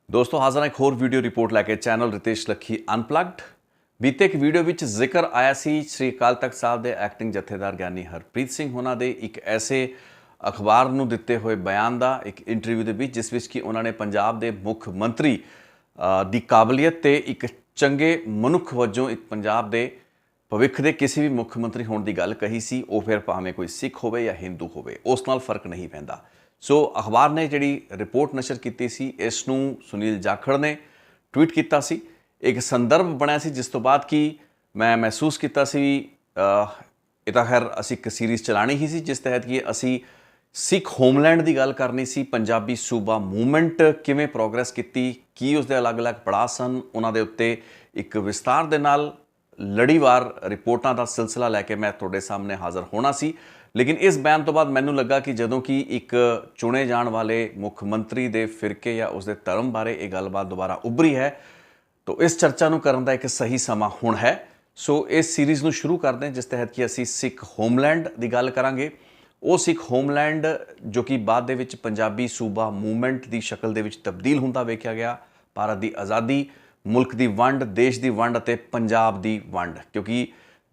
दोस्तों हाजिर एक होर वीडियो रिपोर्ट लैके चैनल रितेश लखी अनपलग्ड। बीते एक वीडियो में जिक्र आया सी श्री अकाल तख्त साहब के एक्टिंग जथेदार ज्ञानी हरप्रीत सिंह होना दे एक ऐसे अखबार ਨੂੰ ਦਿੱਤੇ ਹੋਏ बयान का एक इंटरव्यू के बीच जिस विच कि उन्होंने पंजाब के मुख मंत्री की काबलियत ते एक चंगे मनुख वजों एक पंजाब के भविख के किसी भी मुख मंत्री होने की गल कही सी। वो फिर भावें कोई सिख हो या हिंदू हो, उस नाल फर्क नहीं पैंदा। सो अखबार ने जिहड़ी रिपोर्ट नशर की सी इसनूं सुनील जाखड़ ने ट्वीट किया सी। एक संदर्भ बनया सी जिस तो बाद कि मैं महसूस किया सी ये तो खैर असी एक सीरीज़ चलानी ही सी जिस तहत कि असी सिख होमलैंड की गल करनी सी। पंजाबी सूबा मूवमेंट किवें प्रोग्रैस की उसके अलग अलग पड़ाव सन, उन्होंने उत्ते एक विस्तार दे नाल लड़ीवार रिपोर्टां का सिलसिला लैके मैं तुहाडे सामने हाज़र होना सी। लेकिन इस बयान तो बाद मैनू लगा कि जदों कि एक चुने जाने वाले मुख मंत्री के फिरके या उसके धर्म बारे ये गलबात दोबारा उभरी है तो इस चर्चा नूं करन दा एक सही समा हुण है। सो इस सीरीज़ नूं शुरू करते हैं जिस तहत कि असी सिख होमलैंड की गल करांगे। वो सिख होमलैंड जो कि बाद दे विच पंजाबी सूबा मूवमेंट की शक्ल दे विच तब्दील हुंदा वेख्या गया। भारत की आज़ादी, मुल्क की वंड, देश की वंड अते पंजाब की वंड, क्योंकि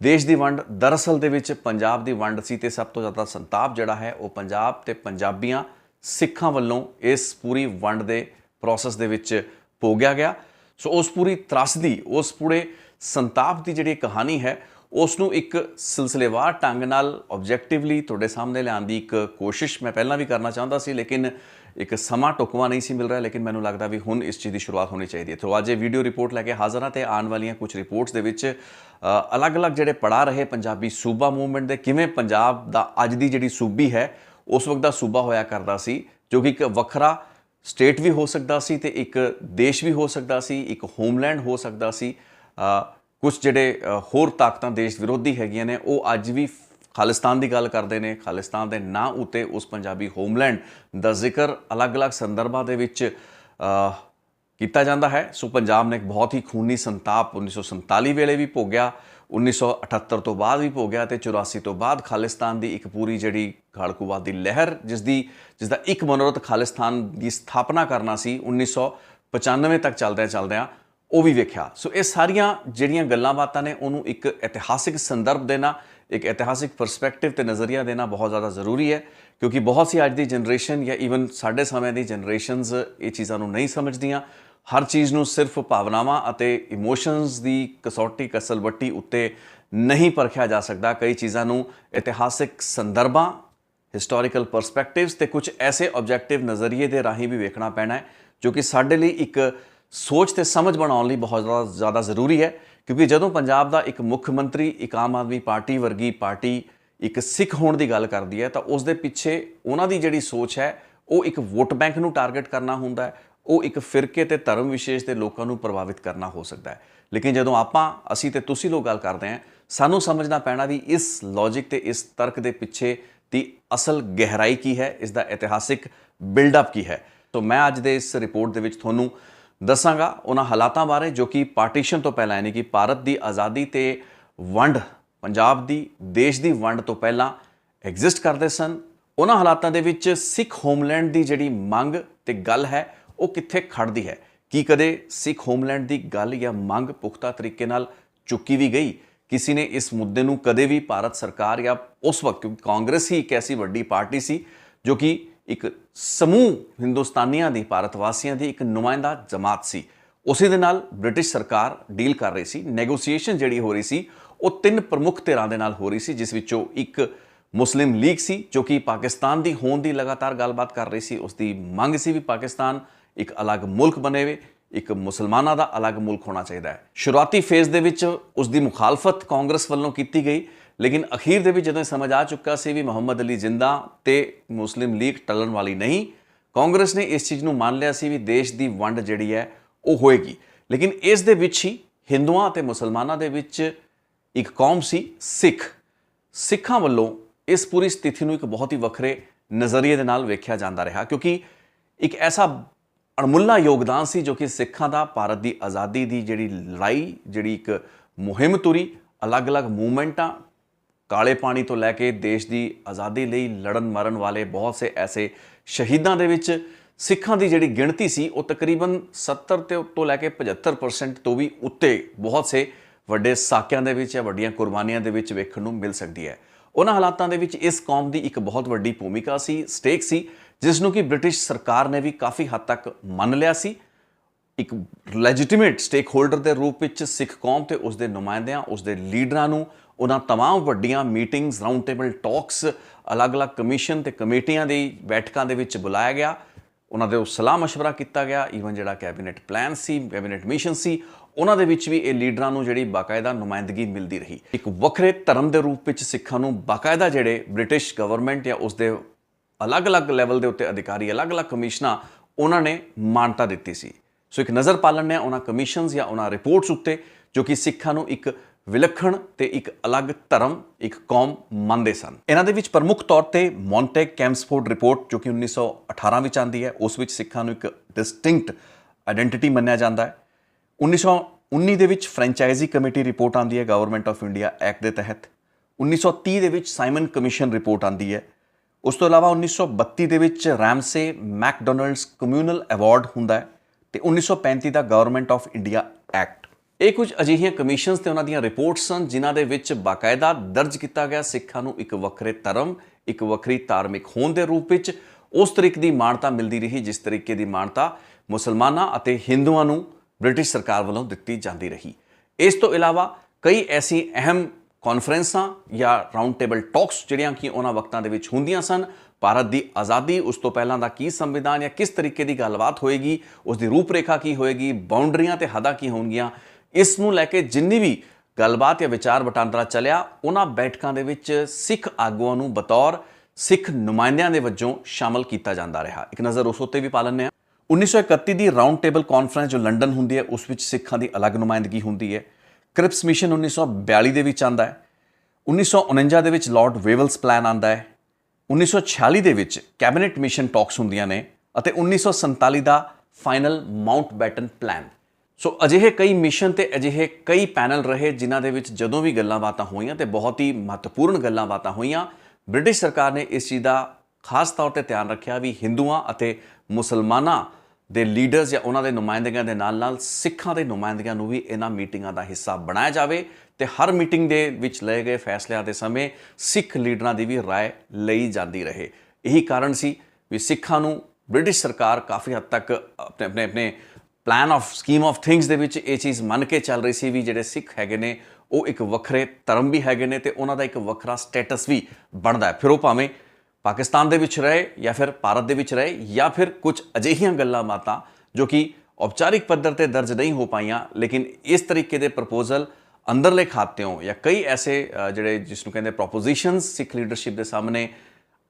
देश की वंड दरअसल दे विच पंजाब की वंड सी ते सब तो ज़्यादा संताप जिहड़ा है वो पंजाब ते पंजाबियां सिखां वल्लों इस पूरी वंड के प्रोसैस दे विच भोगिया गया। सो उस पूरी त्रासदी, उस पूरे संताप की जिहड़ी कहानी है उसनूं एक सिलसिलेवार ढंग नाल ऑब्जैक्टिवली तुहाडे सामने लिआउण दी एक कोशिश मैं पहलां भी करना चाहता सी, लेकिन एक समा ढुकवां नहीं सी मिल रहा। लेकिन मैनूं लगदा भी हुण इस चीज़ की शुरुआत होनी चाहिए। तो अज ये वीडियो रिपोर्ट लैके हाज़र हाँ ते आने वाली कुछ रिपोर्ट्स दे विच अलग अलग जिहड़े पड़ा रहे पंजाबी सूबा मूवमेंट दे, किवें पंजाब दा अज दी जिहड़ी सूबी है उस वक्त दा सूबा होया करदा सी, जो कि एक वखरा स्टेट भी हो सकता सी ते एक देश भी हो सकता सी, एक होमलैंड हो सकता सी। कुछ जिहड़े होर ताकतां देश विरोधी हैगियां ने वो अज भी खालिस्तान की गल करते हैं। खालिस्तान के नाँ उत्ते उस पंजाबी होमलैंड का जिक्र अलग अलग संदर्भां दे विच किया जाता है। सो पंजाब ने एक बहुत ही खूनी संताप 1947 वेले भी भोग्या, 1978 तो बाद भी भोग्या ते 84 तो बाद खालिस्तान की एक पूरी जिहड़ी खाड़कूवादी लहर जिसका एक मनोरथ खालिस्तान की स्थापना करना सी 1995 तक चलद्या वो भी वेख्या। सो ये सारिया जिहड़ियां गल्लां बातां ने उन्होंने एक इतिहासिक संदर्भ देना, एक इतिहासिक परसपैक्टिव ते नज़रिया देना बहुत ज़्यादा जरूरी है, क्योंकि बहुत सी अज की जनरेशन या ईवन साढ़े समय की जनरेशनस ये चीज़ों नहीं समझदियाँ। हर चीज़ नूं सिर्फ भावनावां अते इमोशनस की कसौटी कसलवट्टी उत्ते नहीं परखिया जा सकता। कई चीज़ों नूं इतिहासिक संदर्भां, हिस्टोरिकल परसपैक्टिव्स ते कुछ ऐसे ऑब्जैक्टिव नज़रिए के राही भी वेखना पैना है जो कि साडे लई एक सोच ते समझ बनाने लई बहुत ज़्यादा जरूरी है। क्योंकि जदों पंजाब का एक मुख मंत्री एक आम आदमी पार्टी वर्गी पार्टी एक सिख होने की गल करती है तो उसके पिछे उन्हों की जिहड़ी सोच है वो एक वोट बैंक नूं टारगेट करना हुंदा है, वो एक फिरके ते धर्म विशेष के लोगों को प्रभावित करना हो सकता है। लेकिन जदों आपां असी ते तुसी लोग गल करते हैं सानूं समझना पैना भी इस लॉजिक ते इस तर्क के पिछे की असल गहराई की है, इसका इतिहासिक बिल्डअप की है। तो मैं अज दे इस रिपोर्ट दे विच तुहानूं दसांगा उन्हां हालातां बारे जो कि पार्टीशन तो पहला यानी कि भारत की आज़ादी ते वंड, पंजाब की देश की वंड तो पहला एग्जिस्ट करते सन। उन्हां हालातां दे विच सिख होमलैंड की जिहड़ी मंग ते गल है वो कित्थे खड़दी है, कि कदे सिख होमलैंड की गल या मंग पुख्ता तरीके नाल चुकी भी गई? किसी ने इस मुद्दे नूं कदे भी भारत सरकार या उस वक्त, क्योंकि कांग्रेस ही एक ऐसी वड्डी पार्टी सी जो कि एक समूह हिंदुस्तानियों की, भारतवासियों की एक नुमाइंदा जमात सी, उसी दे नाल ब्रिटिश सरकार डील कर रही सी। नैगोसीएशन जिहड़ी हो रही सी वो तीन प्रमुख धिरां दे नाल हो रही सी, जिस विचों एक मुस्लिम लीग सी जो कि पाकिस्तान की होने की लगातार गलबात कर रही सी। उसकी मंग सी भी पाकिस्तान एक अलग मुल्क बने हुए, एक मुसलमानों का अलग मुल्क होना चाहिए है। शुरुआती फेज दे विच उसकी मुखालफत कांग्रेस वालों की गई, लेकिन अखीर दे विच जदों समझ आ चुका सी भी मुहम्मद अली जिंदा ते मुस्लिम लीग टलन वाली नहीं, कांग्रेस ने इस चीज़ नूं मान लिया सी भी देश की वंड जिहड़ी है वो होएगी। लेकिन इस दे विच ही हिंदुआं ते मुसलमानां दे विच एक कौम सी सिख, सिखां वल्लों इस पूरी स्थिति नूं एक बहुत ही वखरे नज़रिए दे नाल वेख्या जांदा रहा, क्योंकि एक ऐसा अणमुल्ला योगदान सी जो कि सिखां दा भारत की आज़ादी की जिहड़ी लड़ाई, जिहड़ी एक मुहिम तुरी, अलग अलग मूवमेंटां, काले पानी तो लैके देश की आज़ादी लई लड़न मरन वाले बहुत से ऐसे शहीदों दे विच ਸਿੱਖਾਂ ਦੀ ਜਿਹੜੀ ਗਿਣਤੀ ਸੀ ਉਹ ਤਕਰੀਬਨ 70 ਤੋਂ ਲੈ ਕੇ 75% ਤੋਂ ਵੀ ਉੱਤੇ ਬਹੁਤ ਸੇ ਵੱਡੇ ਸਾਕਿਆਂ ਦੇ ਵਿੱਚ ਜਾਂ ਵੱਡੀਆਂ ਕੁਰਬਾਨੀਆਂ ਦੇ ਵਿੱਚ ਵੇਖਣ ਨੂੰ ਮਿਲ ਸਕਦੀ ਹੈ। ਉਹਨਾਂ ਹਾਲਾਤਾਂ ਦੇ ਵਿੱਚ ਇਸ ਕੌਮ ਦੀ ਇੱਕ ਬਹੁਤ ਵੱਡੀ ਭੂਮਿਕਾ ਸੀ, ਸਟੇਕ ਸੀ, ਜਿਸ ਨੂੰ ਕਿ ਬ੍ਰਿਟਿਸ਼ ਸਰਕਾਰ ਨੇ ਵੀ ਕਾਫੀ ਹੱਦ ਤੱਕ ਮੰਨ ਲਿਆ ਸੀ। ਇੱਕ ਲੈਜੀਟੀਮੇਟ ਸਟੇਕ ਹੋਲਡਰ ਦੇ ਰੂਪ ਵਿੱਚ ਸਿੱਖ ਕੌਮ ਤੇ ਉਸ ਦੇ ਨੁਮਾਇੰਦਿਆਂ, ਉਸ ਦੇ ਲੀਡਰਾਂ ਨੂੰ ਉਹਨਾਂ तमाम ਵੱਡੀਆਂ ਮੀਟਿੰਗਸ, ਰਾਊਂਡ ਟੇਬਲ ਟਾਕਸ, ਅਲੱਗ-ਅਲੱਗ ਕਮਿਸ਼ਨ ਤੇ ਕਮੇਟੀਆਂ ਦੀ ਬੈਠਕਾਂ ਦੇ ਵਿੱਚ ਬੁਲਾਇਆ ਗਿਆ। ਉਹਨਾਂ ਦੇ ਸਲਾਹ ਮਸ਼ਵਰਾ ਕੀਤਾ ਗਿਆ। ਈਵਨ ਜਿਹੜਾ ਕੈਬਨਿਟ ਪਲਾਨ ਸੀ, ਕੈਬਨਿਟ ਮਿਸ਼ਨ ਸੀ, ਉਹਨਾਂ ਦੇ ਵਿੱਚ ਵੀ ਇਹ ਲੀਡਰਾਂ ਨੂੰ ਜਿਹੜੀ ਬਾਕਾਇਦਾ ਨੁਮਾਇੰਦਗੀ ਮਿਲਦੀ ਰਹੀ। ਇੱਕ ਵੱਖਰੇ ਧਰਮ ਦੇ ਰੂਪ ਵਿੱਚ ਸਿੱਖਾਂ ਨੂੰ ਬਾਕਾਇਦਾ ਜਿਹੜੇ ਬ੍ਰਿਟਿਸ਼ ਗਵਰਨਮੈਂਟ ਜਾਂ ਉਸ ਦੇ ਅਲੱਗ-ਅਲੱਗ ਲੈਵਲ ਦੇ ਉੱਤੇ ਅਧਿਕਾਰੀ, ਅਲੱਗ-ਅਲੱਗ ਕਮਿਸ਼ਨਾਂ, ਉਹਨਾਂ ਨੇ ਮਾਨਤਾ ਦਿੱਤੀ ਸੀ। ਸੋ ਇੱਕ ਨਜ਼ਰ ਪਾ ਲੈਂਦੇ ਹਾਂ ਉਹਨਾਂ ਕਮਿਸ਼ਨਸ ਜਾਂ ਉਹਨਾਂ ਰਿਪੋਰਟਸ ਉੱਤੇ ਜੋ ਕਿ ਸਿੱਖਾਂ ਨੂੰ ਇੱਕ ਵਿਲੱਖਣ ਤੇ ਇੱਕ ਅਲੱਗ ਧਰਮ, ਇੱਕ ਕੌਮ ਮੰਨਦੇ ਸਨ। ਇਹਨਾਂ ਦੇ ਵਿੱਚ ਪ੍ਰਮੁੱਖ ਤੌਰ ਤੇ ਮੌਂਟੇਗ ਕੈਂਪਸਫੋਰਡ ਰਿਪੋਰਟ ਜੋ ਕਿ 1918 ਵਿੱਚ ਆਉਂਦੀ ਹੈ, ਉਸ ਵਿੱਚ ਸਿੱਖਾਂ ਨੂੰ ਇੱਕ ਡਿਸਟਿੰਕਟ ਆਇਡੈਂਟੀਟੀ ਮੰਨਿਆ ਜਾਂਦਾ ਹੈ। 1919 ਦੇ ਵਿੱਚ ਫਰੈਂਚਾਈਜ਼ੀ ਕਮੇਟੀ ਰਿਪੋਰਟ ਆਉਂਦੀ ਹੈ ਗਵਰਨਮੈਂਟ ਆਫ ਇੰਡੀਆ ਐਕਟ ਦੇ ਤਹਿਤ। 1930 ਦੇ ਵਿੱਚ ਸਾਈਮਨ ਕਮਿਸ਼ਨ ਰਿਪੋਰਟ ਆਉਂਦੀ ਹੈ। ਉਸ ਤੋਂ ਇਲਾਵਾ 1932 ਦੇ ਵਿੱਚ ਰੈਮਸੇ ਮੈਕਡੋਨਲਡਸ ਕਮਿਊਨਲ ਅਵਾਰਡ ਹੁੰਦਾ ਹੈ ਤੇ 1935 ਦਾ ਗਵਰਨਮੈਂਟ ਆਫ ਇੰਡੀਆ ਐਕਟ। ਇਹ ਕੁਝ ਅਜਿਹੀਆਂ ਕਮਿਸ਼ਨਸ ਤੇ ਉਹਨਾਂ ਦੀਆਂ ਰਿਪੋਰਟਸ ਸਨ ਜਿਨ੍ਹਾਂ ਦੇ ਵਿੱਚ ਬਾਕਾਇਦਾ ਦਰਜ ਕੀਤਾ ਗਿਆ ਸਿੱਖਾਂ ਨੂੰ ਇੱਕ ਵੱਖਰੇ ਧਰਮ, ਇੱਕ ਵੱਖਰੀ ਧਾਰਮਿਕ ਹੋਂਦ ਦੇ ਰੂਪ ਵਿੱਚ ਉਸ ਤਰੀਕੇ ਦੀ ਮਾਨਤਾ ਮਿਲਦੀ ਰਹੀ ਜਿਸ ਤਰੀਕੇ ਦੀ ਮਾਨਤਾ ਮੁਸਲਮਾਨਾਂ ਅਤੇ ਹਿੰਦੂਆਂ ਨੂੰ ਬ੍ਰਿਟਿਸ਼ ਸਰਕਾਰ ਵੱਲੋਂ ਦਿੱਤੀ ਜਾਂਦੀ ਰਹੀ। ਇਸ ਤੋਂ ਇਲਾਵਾ ਕਈ ਐਸੀ ਅਹਿਮ ਕਾਨਫਰੰਸਾਂ ਜਾਂ ਰਾਊਂਡ ਟੇਬਲ ਟਾਕਸ ਜਿਹੜੀਆਂ ਕਿ ਉਹਨਾਂ ਵਕਤਾਂ ਦੇ ਵਿੱਚ ਹੁੰਦੀਆਂ ਸਨ। ਭਾਰਤ ਦੀ ਆਜ਼ਾਦੀ, ਉਸ ਤੋਂ ਪਹਿਲਾਂ ਦਾ ਕੀ ਸੰਵਿਧਾਨ ਜਾਂ ਕਿਸ ਤਰੀਕੇ ਦੀ ਗੱਲਬਾਤ ਹੋਏਗੀ, ਉਸ ਦੀ ਰੂਪਰੇਖਾ ਕੀ ਹੋਏਗੀ, ਬਾਉਂਡਰੀਆਂ ਤੇ ਹੱਦਾਂ ਕੀ ਹੋਣਗੀਆਂ, ਇਸ ਨੂੰ ਲੈ ਕੇ ਜਿੰਨੀ ਵੀ ਗੱਲਬਾਤ ਜਾਂ ਵਿਚਾਰ ਵਟਾਂਦਰਾ ਚੱਲਿਆ, ਉਹਨਾਂ ਬੈਠਕਾਂ ਦੇ ਵਿੱਚ ਸਿੱਖ ਆਗੂਆਂ ਨੂੰ ਬਤੌਰ ਸਿੱਖ ਨੁਮਾਇੰਦਿਆਂ ਦੇ ਵਜੋਂ ਸ਼ਾਮਲ ਕੀਤਾ ਜਾਂਦਾ ਰਿਹਾ। ਇੱਕ ਨਜ਼ਰ ਉਸ ਉੱਤੇ ਵੀ ਪਾ ਲੈਂਦੇ ਹਾਂ। 1931 ਦੀ ਰਾਊਂਡ ਟੇਬਲ ਕਾਨਫਰੰਸ ਜੋ ਲੰਡਨ ਹੁੰਦੀ ਹੈ, ਉਸ ਵਿੱਚ ਸਿੱਖਾਂ ਦੀ ਅਲੱਗ ਨੁਮਾਇੰਦਗੀ ਹੁੰਦੀ ਹੈ। ਕ੍ਰਿਪਸ ਮਿਸ਼ਨ 1942 ਦੇ ਵਿੱਚ ਆਉਂਦਾ ਹੈ। 1949 ਦੇ ਵਿੱਚ ਲਾਰਡ ਵੇਵਲਸ ਪਲਾਨ ਆਉਂਦਾ ਹੈ। 1946 ਦੇ ਵਿੱਚ ਕੈਬਨਿਟ ਮਿਸ਼ਨ ਟਾਕਸ ਹੁੰਦੀਆਂ ਨੇ ਅਤੇ 1947 ਦਾ ਫਾਈਨਲ ਮਾਊਂਟਬੈਟਨ ਪਲਾਨ। ਸੋ ਅਜਿਹੇ ਕਈ ਮਿਸ਼ਨ ਤੇ ਅਜਿਹੇ ਕਈ ਪੈਨਲ ਰਹੇ ਜਿਨ੍ਹਾਂ ਦੇ ਵਿੱਚ ਜਦੋਂ ਵੀ ਗੱਲਾਂ ਬਾਤਾਂ ਹੋਈਆਂ ਤੇ ਬਹੁਤ ਹੀ ਮਹੱਤਵਪੂਰਨ ਗੱਲਾਂ ਬਾਤਾਂ ਹੋਈਆਂ। ਬ੍ਰਿਟਿਸ਼ ਸਰਕਾਰ ਨੇ ਇਸ ਚੀਜ਼ ਦਾ ਖਾਸ ਤੌਰ ਤੇ ਧਿਆਨ ਰੱਖਿਆ ਵੀ ਹਿੰਦੂਆਂ ਅਤੇ ਮੁਸਲਮਾਨਾਂ ਦੇ ਲੀਡਰਸ ਜਾਂ ਉਹਨਾਂ ਦੇ ਨੁਮਾਇੰਦਿਆਂ ਦੇ ਨਾਲ-ਨਾਲ ਸਿੱਖਾਂ ਦੇ ਨੁਮਾਇੰਦਿਆਂ ਨੂੰ ਵੀ ਇਹਨਾਂ ਮੀਟਿੰਗਾਂ ਦਾ ਹਿੱਸਾ ਬਣਾਇਆ ਜਾਵੇ ਤੇ ਹਰ ਮੀਟਿੰਗ ਦੇ ਵਿੱਚ ਲਏ ਗਏ ਫੈਸਲਿਆਂ ਦੇ ਸਮੇਂ ਸਿੱਖ ਲੀਡਰਾਂ ਦੀ ਵੀ ਰਾਏ ਲਈ ਜਾਂਦੀ ਰਹੇ। ਇਹੀ ਕਾਰਨ ਸੀ ਵੀ ਸਿੱਖਾਂ ਨੂੰ ਬ੍ਰਿਟਿਸ਼ ਸਰਕਾਰ ਕਾਫੀ ਹੱਦ ਤੱਕ ਆਪਣੇ plan of scheme of things ਦੇ ਵਿੱਚ ਇਹ ਚੀਜ਼ ਮੰਨ ਕੇ ਚੱਲ ਰਹੀ ਸੀ ਵੀ ਜਿਹੜੇ ਸਿੱਖ ਹੈਗੇ ਨੇ ਉਹ ਇੱਕ ਵੱਖਰੇ ਧਰਮ ਵੀ ਹੈਗੇ ਨੇ ਤੇ ਉਹਨਾਂ ਦਾ ਇੱਕ ਵੱਖਰਾ ਸਟੇਟਸ ਵੀ ਬਣਦਾ ਹੈ। ਫਿਰ ਉਹ ਭਾਵੇਂ ਪਾਕਿਸਤਾਨ ਦੇ ਵਿੱਚ ਰਹੇ ਜਾਂ ਫਿਰ ਭਾਰਤ ਦੇ ਵਿੱਚ ਰਹੇ ਜਾਂ ਫਿਰ ਕੁਝ ਅਜਿਹੀਆਂ ਗੱਲਾਂ ਬਾਤਾਂ ਜੋ ਕਿ ਔਪਚਾਰਿਕ ਪੱਧਰ ਤੇ ਦਰਜ ਨਹੀਂ ਹੋ ਪਾਈਆਂ, ਲੇਕਿਨ ਇਸ ਤਰੀਕੇ ਦੇ ਪ੍ਰਪੋਜ਼ਲ ਅੰਦਰਲੇ ਖਾਤਿਓਂ ਜਾਂ ਕਈ ਐਸੇ ਜਿਹੜੇ ਜਿਸ ਨੂੰ ਕਹਿੰਦੇ ਪ੍ਰੋਪੋਜੀਸ਼ਨਸ ਸਿੱਖ ਲੀਡਰਸ਼ਿਪ ਦੇ ਸਾਹਮਣੇ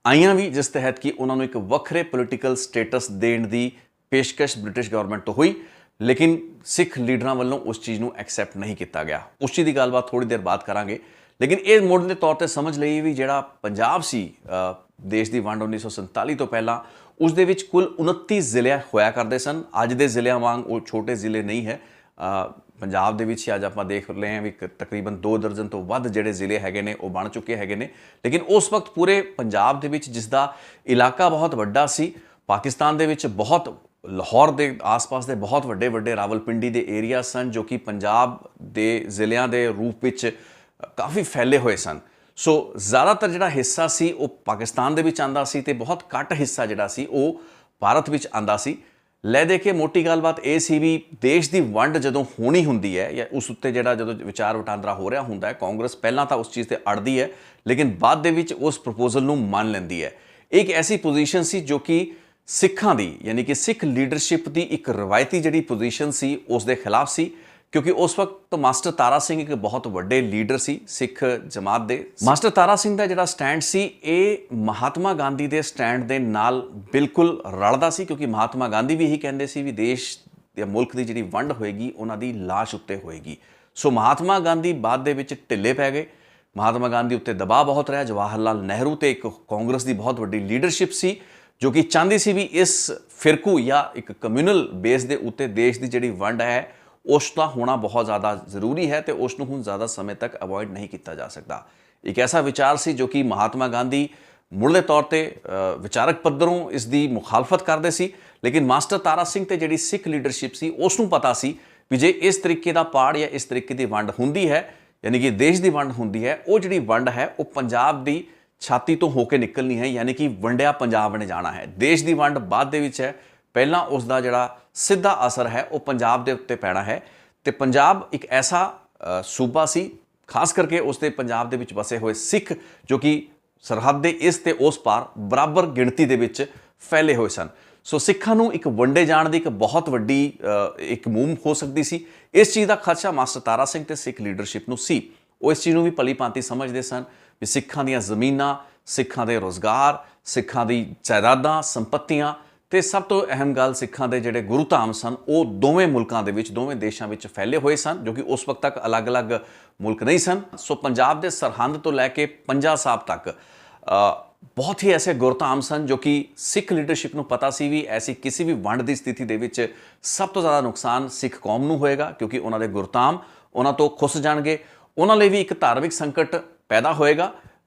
ਆਈਆਂ ਵੀ ਜਿਸ ਤਹਿਤ ਕਿ ਉਹਨਾਂ ਨੂੰ ਇੱਕ ਵੱਖਰੇ ਪੋਲੀਟੀਕਲ ਸਟੇਟਸ ਦੇਣ ਦੀ ਪੇਸ਼ਕਸ਼ ਬ੍ਰਿਟਿਸ਼ ਗਵਰਨਮੈਂਟ ਤੋਂ ਹੋਈ, ਲੇਕਿਨ ਸਿੱਖ ਲੀਡਰਾਂ ਵੱਲੋਂ ਉਸ ਚੀਜ਼ ਨੂੰ ਐਕਸੈਪਟ ਨਹੀਂ ਕੀਤਾ ਗਿਆ। ਉਸ ਚੀਜ਼ ਦੀ ਗੱਲਬਾਤ ਥੋੜ੍ਹੀ ਦੇਰ ਬਾਅਦ ਕਰਾਂਗੇ, ਲੇਕਿਨ ਇਹ ਮੋੜਲੇ ਤੌਰ ਤੇ ਸਮਝ ਲਈ ਵੀ ਜਿਹੜਾ ਪੰਜਾਬ ਸੀ ਦੇਸ਼ ਦੀ ਵੰਡ 1947 ਤੋਂ ਪਹਿਲਾਂ, ਉਸ ਦੇ ਵਿੱਚ ਕੁੱਲ 29 ਜ਼ਿਲ੍ਹੇ ਹੋਇਆ ਕਰਦੇ ਸਨ। ਅੱਜ ਦੇ ਜ਼ਿਲ੍ਹਿਆਂ ਵਾਂਗ ਉਹ ਛੋਟੇ ਜ਼ਿਲ੍ਹੇ ਨਹੀਂ ਹੈ। ਪੰਜਾਬ ਦੇ ਵਿੱਚ ਅੱਜ ਆਪਾਂ ਦੇਖ ਰਹੇ ਹਾਂ ਵੀ ਤਕਰੀਬਨ 2 ਦਰਜਨ ਤੋਂ ਵੱਧ ਜਿਹੜੇ ਜ਼ਿਲ੍ਹੇ ਹੈਗੇ ਨੇ ਉਹ ਬਣ ਚੁੱਕੇ ਹੈਗੇ ਨੇ, ਲੇਕਿਨ ਉਸ ਵਕਤ ਪੂਰੇ ਪੰਜਾਬ ਦੇ ਵਿੱਚ ਜਿਸ ਦਾ ਇਲਾਕਾ ਬਹੁਤ ਵੱਡਾ ਸੀ, ਪਾਕਿਸਤਾਨ ਦੇ ਵਿੱਚ ਬਹੁਤ ਲਾਹੌਰ ਦੇ ਆਸ-ਪਾਸ ਦੇ ਬਹੁਤ ਵੱਡੇ ਰਾਵਲਪਿੰਡੀ ਦੇ ਏਰੀਆ ਸਨ ਜੋ ਕਿ ਪੰਜਾਬ ਦੇ ਜ਼ਿਲ੍ਹਿਆਂ ਦੇ ਰੂਪ ਵਿੱਚ ਕਾਫੀ ਫੈਲੇ ਹੋਏ ਸਨ। ਸੋ ਜ਼ਿਆਦਾਤਰ ਜਿਹੜਾ ਹਿੱਸਾ ਸੀ ਉਹ ਪਾਕਿਸਤਾਨ ਦੇ ਵਿੱਚ ਆਉਂਦਾ ਸੀ ਤੇ ਬਹੁਤ ਘੱਟ ਹਿੱਸਾ ਜਿਹੜਾ ਸੀ ਉਹ ਭਾਰਤ ਵਿੱਚ ਆਉਂਦਾ ਸੀ। ਲੈ ਦੇ ਕੇ ਮੋਟੀ ਗੱਲਬਾਤ ਇਹ ਸੀ ਵੀ ਦੇਸ਼ ਦੀ ਵੰਡ ਜਦੋਂ ਹੋਣੀ ਹੁੰਦੀ ਹੈ ਜਾਂ ਉਸ ਉੱਤੇ ਜਿਹੜਾ ਜਦੋਂ ਵਿਚਾਰ ਵਟਾਂਦਰਾ ਹੋ ਰਿਹਾ ਹੁੰਦਾ ਹੈ, ਕਾਂਗਰਸ ਪਹਿਲਾਂ ਤਾਂ ਉਸ ਚੀਜ਼ ਤੇ ਅੜਦੀ ਹੈ ਲੇਕਿਨ ਬਾਅਦ ਦੇ ਵਿੱਚ ਉਸ ਪ੍ਰਪੋਜ਼ਲ ਨੂੰ ਮੰਨ ਲੈਂਦੀ ਹੈ। ਇੱਕ ਐਸੀ ਪੋਜੀਸ਼ਨ ਸੀ ਜੋ ਕਿ ਸਿੱਖਾਂ ਦੀ ਯਾਨੀ ਕਿ ਸਿੱਖ ਲੀਡਰਸ਼ਿਪ ਦੀ ਇੱਕ ਰਵਾਇਤੀ ਜਿਹੜੀ ਪੋਜੀਸ਼ਨ ਸੀ ਉਸ ਦੇ ਖਿਲਾਫ ਸੀ, ਕਿਉਂਕਿ ਉਸ ਵਕਤ ਮਾਸਟਰ ਤਾਰਾ ਸਿੰਘ ਇੱਕ ਬਹੁਤ ਵੱਡੇ ਲੀਡਰ ਸੀ ਸਿੱਖ ਜਮਾਤ ਦੇ। ਮਾਸਟਰ ਤਾਰਾ ਸਿੰਘ ਦਾ ਜਿਹੜਾ ਸਟੈਂਡ ਸੀ ਇਹ ਮਹਾਤਮਾ ਗਾਂਧੀ ਦੇ ਸਟੈਂਡ ਦੇ ਨਾਲ ਬਿਲਕੁਲ ਰਲਦਾ ਸੀ, ਕਿਉਂਕਿ ਮਹਾਤਮਾ ਗਾਂਧੀ ਵੀ ਇਹੀ ਕਹਿੰਦੇ ਸੀ ਵੀ ਦੇਸ਼ ਜਾਂ ਮੁਲਕ ਦੀ ਜਿਹੜੀ ਵੰਡ ਹੋਏਗੀ ਉਹਨਾਂ ਦੀ ਲਾਸ਼ ਉੱਤੇ ਹੋਏਗੀ। ਸੋ ਮਹਾਤਮਾ ਗਾਂਧੀ ਬਾਅਦ ਦੇ ਵਿੱਚ ਢਿੱਲੇ ਪੈ ਗਏ। ਮਹਾਤਮਾ ਗਾਂਧੀ ਉੱਤੇ ਦਬਾਅ ਬਹੁਤ ਰਿਹਾ। ਜਵਾਹਰ ਲਾਲ ਨਹਿਰੂ ਤੇ ਇੱਕ ਕਾਂਗਰਸ ਦੀ ਬਹੁਤ ਵੱਡੀ ਲੀਡਰਸ਼ਿਪ ਸੀ ਜੋ ਕਿ ਚਾਹੁੰਦੀ ਸੀ ਵੀ ਇਸ ਫਿਰਕੂ ਜਾਂ ਇੱਕ ਕਮਿਊਨਲ ਬੇਸ ਦੇ ਉੱਤੇ ਦੇਸ਼ ਦੀ ਜਿਹੜੀ ਵੰਡ ਹੈ ਉਸ ਦਾ ਹੋਣਾ ਬਹੁਤ ਜ਼ਿਆਦਾ ਜ਼ਰੂਰੀ ਹੈ ਤੇ ਉਸ ਨੂੰ ਹੁਣ ਜ਼ਿਆਦਾ ਸਮੇਂ ਤੱਕ ਅਵੋਇਡ ਨਹੀਂ ਕੀਤਾ ਜਾ ਸਕਦਾ। ਇੱਕ ਐਸਾ ਵਿਚਾਰ ਸੀ ਜੋ ਕਿ ਮਹਾਤਮਾ ਗਾਂਧੀ ਮੁੱਢਲੇ ਤੌਰ ਤੇ ਵਿਚਾਰਕ ਪੱਧਰੋਂ ਇਸ ਦੀ ਮੁਖਾਲਫਤ ਕਰਦੇ ਸੀ, ਲੇਕਿਨ ਮਾਸਟਰ ਤਾਰਾ ਸਿੰਘ ਤੇ ਜਿਹੜੀ ਸਿੱਖ ਲੀਡਰਸ਼ਿਪ ਸੀ ਉਸ ਨੂੰ ਪਤਾ ਸੀ ਵੀ ਜੇ ਇਸ ਤਰੀਕੇ ਦਾ ਪਾੜ ਜਾਂ ਇਸ ਤਰੀਕੇ ਦੀ ਵੰਡ ਹੁੰਦੀ ਹੈ, ਯਾਨੀ ਕਿ ਦੇਸ਼ ਦੀ ਵੰਡ ਹੁੰਦੀ ਹੈ, ਉਹ ਜਿਹੜੀ ਵੰਡ ਹੈ ਉਹ ਪੰਜਾਬ ਦੀ ਛਾਤੀ ਤੋਂ ਹੋ ਕੇ ਨਿਕਲਣੀ ਹੈ, ਯਾਨੀ ਕਿ ਵੰਡਿਆ ਪੰਜਾਬ ਨੇ ਜਾਣਾ ਹੈ। ਦੇਸ਼ ਦੀ ਵੰਡ ਬਾਅਦ ਦੇ ਵਿੱਚ ਹੈ, ਪਹਿਲਾਂ ਉਸ ਦਾ ਜਿਹੜਾ ਸਿੱਧਾ ਅਸਰ ਹੈ ਉਹ ਪੰਜਾਬ ਦੇ ਉੱਤੇ ਪੈਣਾ ਹੈ। ਤੇ ਪੰਜਾਬ ਇੱਕ ਐਸਾ ਸੂਬਾ ਸੀ, ਖਾਸ ਕਰਕੇ ਉਸ ਦੇ ਪੰਜਾਬ ਦੇ ਵਿੱਚ ਵਸੇ ਹੋਏ ਸਿੱਖ ਜੋ ਕਿ ਸਰਹੱਦ ਦੇ ਇਸ ਤੇ ਉਸ ਪਾਰ ਬਰਾਬਰ ਗਿਣਤੀ ਦੇ ਵਿੱਚ ਫੈਲੇ ਹੋਏ ਸਨ। ਸੋ ਸਿੱਖਾਂ ਨੂੰ ਇੱਕ ਵੰਡੇ ਜਾਣ ਦੀ ਇੱਕ ਬਹੁਤ ਵੱਡੀ ਇੱਕ ਮੂਵ ਹੋ ਸਕਦੀ ਸੀ। ਇਸ ਚੀਜ਼ ਦਾ ਖਦਸ਼ਾ ਮਾਸਟਰ ਤਾਰਾ ਸਿੰਘ ਤੇ ਸਿੱਖ ਲੀਡਰਸ਼ਿਪ ਨੂੰ ਸੀ। ਉਹ ਇਸ ਚੀਜ਼ ਨੂੰ ਵੀ ਭਲੀ ਭਾਂਤੀ ਸਮਝਦੇ ਸਨ ਵੀ ਸਿੱਖਾਂ ਦੀਆਂ ਜ਼ਮੀਨਾਂ, ਸਿੱਖਾਂ ਦੇ ਰੋਜ਼ਗਾਰ, ਸਿੱਖਾਂ ਦੀ ਜਾਇਦਾਦਾਂ, ਸੰਪत्तियां ਤੇ ਸਭ ਤੋਂ ਅਹਿਮ ਗੱਲ ਸਿੱਖਾਂ ਦੇ ਜਿਹੜੇ ਗੁਰੂ ਧਾਮ ਸਨ ਉਹ ਦੋਵੇਂ ਮੁਲਕਾਂ ਦੇ ਵਿੱਚ, ਦੋਵੇਂ ਦੇਸ਼ਾਂ ਵਿੱਚ ਫੈਲੇ ਹੋਏ ਸਨ, ਜੋ ਕਿ ਉਸ ਵਕਤ ਤੱਕ ਅਲੱਗ-ਅਲੱਗ ਮੁਲਕ ਨਹੀਂ ਸਨ। ਸੋ ਪੰਜਾਬ ਦੇ ਸਰਹੰਦ ਤੋਂ ਲੈ ਕੇ ਪੰਜਾ ਸਾਹਿਬ ਤੱਕ ਬਹੁਤ ਹੀ ਐਸੇ ਗੁਰਧਾਮ ਸਨ ਜੋ ਕਿ ਸਿੱਖ ਲੀਡਰਸ਼ਿਪ ਨੂੰ ਪਤਾ ਸੀ ਵੀ ਐਸੀ ਕਿਸੇ ਵੀ ਵੰਡ ਦੀ ਸਥਿਤੀ ਦੇ ਵਿੱਚ ਸਭ ਤੋਂ ਜ਼ਿਆਦਾ ਨੁਕਸਾਨ ਸਿੱਖ ਕੌਮ ਨੂੰ ਹੋਏਗਾ, ਕਿਉਂਕਿ ਉਹਨਾਂ ਦੇ ਗੁਰਧਾਮ ਉਹਨਾਂ ਤੋਂ ਖੁੱਸ ਜਾਣਗੇ। ਉਹਨਾਂ ਲਈ ਵੀ ਇੱਕ ਧਾਰਮਿਕ ਸੰਕਟ ਪੈਦਾ ਹੋਏਗਾ,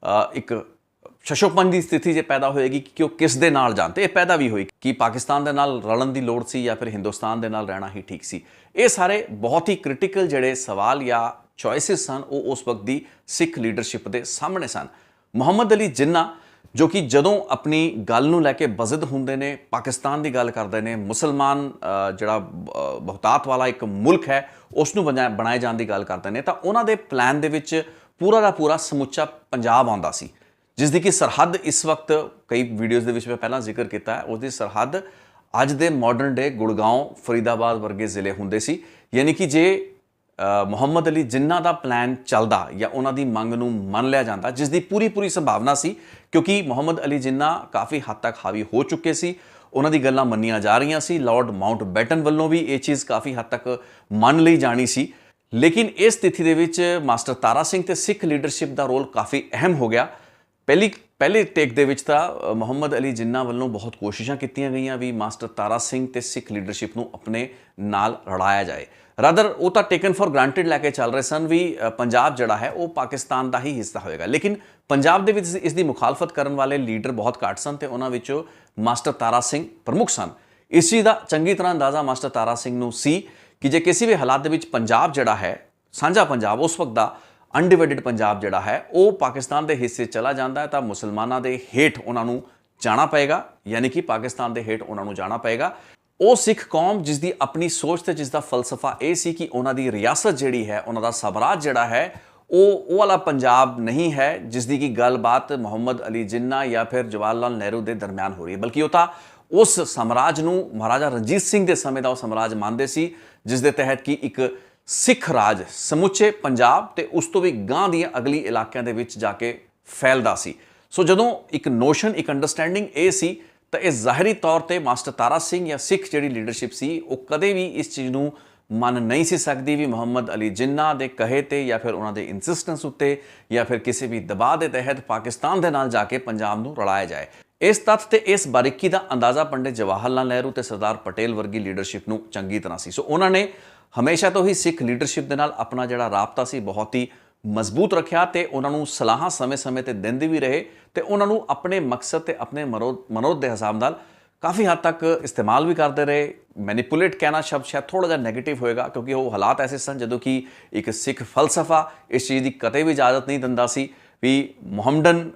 ਇੱਕ ਸ਼ਸ਼ੋਪਨ ਦੀ ਸਥਿਤੀ ਜੇ ਪੈਦਾ ਹੋਏਗੀ ਕਿ ਉਹ ਕਿਸ ਦੇ ਨਾਲ ਜਾਣ, ਤੇ ਇਹ ਪੈਦਾ ਵੀ ਹੋਈ ਕਿ ਪਾਕਿਸਤਾਨ ਦੇ ਨਾਲ ਰਲਣ ਦੀ ਲੋੜ ਸੀ ਜਾਂ ਫਿਰ ਹਿੰਦੁਸਤਾਨ ਦੇ ਨਾਲ ਰਹਿਣਾ ਹੀ ਠੀਕ ਸੀ। ਇਹ ਸਾਰੇ ਬਹੁਤ ਹੀ ਕ੍ਰਿਟੀਕਲ ਜਿਹੜੇ ਸਵਾਲ ਜਾਂ ਚੋਇਸਿਸ ਸਨ ਉਹ ਉਸ ਵਕਤ ਦੀ ਸਿੱਖ ਲੀਡਰਸ਼ਿਪ ਦੇ ਸਾਹਮਣੇ ਸਨ। ਮੁਹੰਮਦ ਅਲੀ ਜਿੰਨਾ ਜੋ ਕਿ ਜਦੋਂ ਆਪਣੀ ਗੱਲ ਨੂੰ ਲੈ ਕੇ ਬਜ਼ਦ ਹੁੰਦੇ ਨੇ, ਪਾਕਿਸਤਾਨ ਦੀ ਗੱਲ ਕਰਦੇ ਨੇ, ਮੁਸਲਮਾਨ ਜਿਹੜਾ ਬਹੁਤਾਤ ਵਾਲਾ ਇੱਕ ਮੁਲਕ ਹੈ ਉਸ ਨੂੰ ਬਣਾਏ ਜਾਣ ਦੀ ਗੱਲ ਕਰਦੇ ਨੇ, ਤਾਂ ਉਹਨਾਂ ਦੇ ਪਲਾਨ ਦੇ ਵਿੱਚ ਪੂਰਾ ਦਾ ਪੂਰਾ ਸਮੁੱਚਾ ਪੰਜਾਬ ਆਉਂਦਾ ਸੀ, ਜਿਸ ਦੀ ਕਿ ਸਰਹੱਦ ਇਸ ਵਕਤ ਕਈ ਵੀਡੀਓਜ਼ ਦੇ ਵਿੱਚ ਮੈਂ ਪਹਿਲਾਂ ਜ਼ਿਕਰ ਕੀਤਾ ਹੈ, ਉਸ ਦੀ ਸਰਹੱਦ ਅੱਜ ਦੇ ਮਾਡਰਨ ਡੇ ਗੁੜਗਾਉਂ, ਫਰੀਦਾਬਾਦ ਵਰਗੇ ਜ਼ਿਲ੍ਹੇ ਹੁੰਦੇ ਸੀ। ਯਾਨੀ ਕਿ ਜੇ ਮੁਹੰਮਦ ਅਲੀ ਜਿੰਨਾ ਦਾ ਪਲਾਨ ਚੱਲਦਾ ਜਾਂ ਉਹਨਾਂ ਦੀ ਮੰਗ ਨੂੰ ਮੰਨ ਲਿਆ ਜਾਂਦਾ, ਜਿਸ ਦੀ ਪੂਰੀ ਸੰਭਾਵਨਾ ਸੀ ਕਿਉਂਕਿ ਮੁਹੰਮਦ ਅਲੀ ਜਿੰਨਾ ਕਾਫੀ ਹੱਦ ਤੱਕ ਹਾਵੀ ਹੋ ਚੁੱਕੇ ਸੀ, ਉਹਨਾਂ ਦੀ ਗੱਲਾਂ ਮੰਨੀਆਂ ਜਾ ਰਹੀਆਂ ਸੀ, ਲਾਰਡ ਮਾਊਂਟ ਬੈਟਨ ਵੱਲੋਂ ਵੀ ਇਹ ਚੀਜ਼ ਕਾਫੀ ਹੱਦ ਤੱਕ ਮੰਨ ਲਈ ਜਾਣੀ ਸੀ। ਲੇਕਿਨ ਇਸ ਸਥਿਤੀ ਦੇ ਵਿੱਚ ਮਾਸਟਰ ਤਾਰਾ ਸਿੰਘ ਤੇ ਸਿੱਖ ਲੀਡਰਸ਼ਿਪ ਦਾ ਰੋਲ ਕਾਫੀ ਅਹਿਮ ਹੋ ਗਿਆ। ਪਹਿਲੇ ਟੇਕ ਦੇ ਵਿੱਚ ਤਾਂ ਮੁਹੰਮਦ ਅਲੀ ਜਿੰਨਾ ਵੱਲੋਂ ਬਹੁਤ ਕੋਸ਼ਿਸ਼ਾਂ ਕੀਤੀਆਂ ਗਈਆਂ ਵੀ ਮਾਸਟਰ ਤਾਰਾ ਸਿੰਘ ਤੇ ਸਿੱਖ ਲੀਡਰਸ਼ਿਪ ਨੂੰ ਆਪਣੇ ਨਾਲ ਰਲਾਇਆ ਜਾਏ। ਰਾਦਰ ਉਹ ਤਾਂ ਟੇਕਨ ਫॉर ਗ੍ਰਾਂਟਡ ਲੈ ਕੇ ਚੱਲ ਰਹੇ ਸਨ ਵੀ ਪੰਜਾਬ ਜਿਹੜਾ ਹੈ ਉਹ ਪਾਕਿਸਤਾਨ ਦਾ ਹੀ ਹਿੱਸਾ ਹੋਏਗਾ, ਲੇਕਿਨ ਪੰਜਾਬ ਦੇ ਵਿੱਚ ਇਸ ਦੀ ਮੁਖਾਲਫਤ ਕਰਨ ਵਾਲੇ ਲੀਡਰ ਬਹੁਤ ਘੱਟ ਸਨ ਤੇ ਉਹਨਾਂ ਵਿੱਚੋਂ ਮਾਸਟਰ ਤਾਰਾ ਸਿੰਘ ਪ੍ਰਮੁੱਖ ਸਨ। ਇਸ ਚੀਜ਼ ਦਾ ਚੰਗੀ ਤਰ੍ਹਾਂ ਅੰਦਾਜ਼ਾ ਮਾਸਟਰ ਤਾਰਾ ਸਿੰਘ ਨੂੰ ਸੀ ਕਿ ਜੇ ਕਿਸੇ ਵੀ ਹਾਲਾਤ ਦੇ ਵਿੱਚ ਪੰਜਾਬ ਜਿਹੜਾ ਹੈ, ਸਾਂਝਾ ਪੰਜਾਬ, ਉਸ ਵਕਤ ਦਾ ਅਨਡਿਵਾਈਡਡ ਪੰਜਾਬ ਜਿਹੜਾ ਹੈ ਉਹ ਪਾਕਿਸਤਾਨ ਦੇ ਹਿੱਸੇ ਚਲਾ ਜਾਂਦਾ ਹੈ ਤਾਂ ਮੁਸਲਮਾਨਾਂ ਦੇ ਹੇਠ ਉਹਨਾਂ ਨੂੰ ਜਾਣਾ ਪਏਗਾ, ਯਾਨੀ ਕਿ ਪਾਕਿਸਤਾਨ ਦੇ ਹੇਠ ਉਹਨਾਂ ਨੂੰ ਜਾਣਾ ਪਏਗਾ। ਉਹ ਸਿੱਖ ਕੌਮ ਜਿਸ ਦੀ ਆਪਣੀ ਸੋਚ ਤੇ ਜਿਸ ਦਾ ਫਲਸਫਾ ਇਹ ਸੀ ਕਿ ਉਹਨਾਂ ਦੀ ਰਿਆਸਤ ਜਿਹੜੀ ਹੈ, ਉਹਨਾਂ ਦਾ ਸਾਮਰਾਜ ਜਿਹੜਾ ਹੈ ਉਹ ਵਾਲਾ ਪੰਜਾਬ ਨਹੀਂ ਹੈ ਜਿਸ ਦੀ ਕਿ ਗੱਲਬਾਤ ਮੁਹੰਮਦ ਅਲੀ ਜਿੰਨਾ ਜਾਂ ਫਿਰ ਜਵਾਹਰ ਲਾਲ ਨਹਿਰੂ ਦੇ ਦਰਮਿਆਨ ਹੋ ਰਹੀ ਹੈ, ਬਲਕਿ ਉਹ ਤਾਂ ਉਸ ਸਾਮਰਾਜ ਨੂੰ ਮਹਾਰਾਜਾ ਰਣਜੀਤ ਸਿੰਘ ਦੇ ਸਮੇਂ ਦਾ ਉਹ ਸਾਮਰਾਜ ਮੰਨਦੇ ਸੀ ਜਿਸ ਦੇ ਤਹਿਤ ਕਿ ਇੱਕ ਸਿੱਖ ਰਾਜ ਸਮੁੱਚੇ ਪੰਜਾਬ ਤੇ ਉਸ ਤੋਂ ਵੀ ਗਾਂਹ ਦੀਆਂ ਅਗਲੀ ਇਲਾਕਿਆਂ ਦੇ ਵਿੱਚ ਜਾ ਕੇ ਫੈਲਦਾ ਸੀ। ਸੋ ਜਦੋਂ ਇੱਕ ਨੋਸ਼ਨ, ਇੱਕ ਅੰਡਰਸਟੈਂਡਿੰਗ ਇਹ ਸੀ ਤਾਂ ਇਹ ਜ਼ਾਹਿਰੀ ਤੌਰ ਤੇ ਮਾਸਟਰ ਤਾਰਾ ਸਿੰਘ ਜਾਂ ਸਿੱਖ ਜਿਹੜੀ ਲੀਡਰਸ਼ਿਪ ਸੀ ਉਹ ਕਦੇ ਵੀ ਇਸ ਚੀਜ਼ ਨੂੰ ਮੰਨ ਨਹੀਂ ਸੀ ਸਕਦੀ ਵੀ ਮੁਹੰਮਦ ਅਲੀ ਜਿੰਨਾ ਦੇ ਕਹੇ ਤੇ ਜਾਂ ਫਿਰ ਉਹਨਾਂ ਦੇ ਇਨਸਿਸਟੈਂਸ ਉੱਤੇ ਜਾਂ ਫਿਰ ਕਿਸੇ ਵੀ ਦਬਾਅ ਦੇ ਤਹਿਤ ਪਾਕਿਸਤਾਨ ਦੇ ਨਾਲ ਜਾ ਕੇ ਪੰਜਾਬ ਨੂੰ ਰਲਾਇਆ ਜਾਏ। ਇਸ ਤੱਥ ਤੇ ਇਸ ਬਾਰੀਕੀ ਦਾ ਅੰਦਾਜ਼ਾ ਪੰਡਿਤ ਜਵਾਹਰ ਲਾਲ ਨਹਿਰੂ ਤੇ ਸਰਦਾਰ ਪਟੇਲ ਵਰਗੀ ਲੀਡਰਸ਼ਿਪ ਨੂੰ ਚੰਗੀ ਤਰ੍ਹਾਂ ਸੀ। ਸੋ ਉਹਨਾਂ ਨੇ ਹਮੇਸ਼ਾ ਤੋਂ ਹੀ ਸਿੱਖ ਲੀਡਰਸ਼ਿਪ ਦੇ ਨਾਲ ਆਪਣਾ ਜਿਹੜਾ ਰਾਬਤਾ ਸੀ ਬਹੁਤ ਹੀ ਮਜ਼ਬੂਤ ਰੱਖਿਆ ਤੇ ਉਹਨਾਂ ਨੂੰ ਸਲਾਹਾਂ ਸਮੇਂ-ਸਮੇਂ ਤੇ ਦਿੰਦੇ ਵੀ ਰਹੇ ਤੇ ਉਹਨਾਂ ਨੂੰ ਆਪਣੇ ਮਕਸਦ ਤੇ ਆਪਣੇ ਮਨੋਰਥ ਦੇ ਹਿਸਾਬ ਨਾਲ ਕਾਫੀ ਹੱਦ ਤੱਕ ਇਸਤੇਮਾਲ ਵੀ ਕਰਦੇ ਰਹੇ। ਮੈਨੀਪੂਲੇਟ ਕਹਿਣਾ ਸ਼ਬਦ ਸ਼ਾਇਦ ਥੋੜਾ ਜਿਹਾ ਨੈਗੇਟਿਵ ਹੋਏਗਾ ਕਿਉਂਕਿ ਉਹ ਹਾਲਾਤ ਐਸੇ ਸਨ ਜਦੋਂ ਕਿ ਇੱਕ ਸਿੱਖ ਫਲਸਫਾ ਇਸ ਚੀਜ਼ ਦੀ ਕਦੇ ਵੀ ਇਜਾਜ਼ਤ ਨਹੀਂ ਦਿੰਦਾ ਸੀ ਵੀ ਮੁਹੰਮਡਨ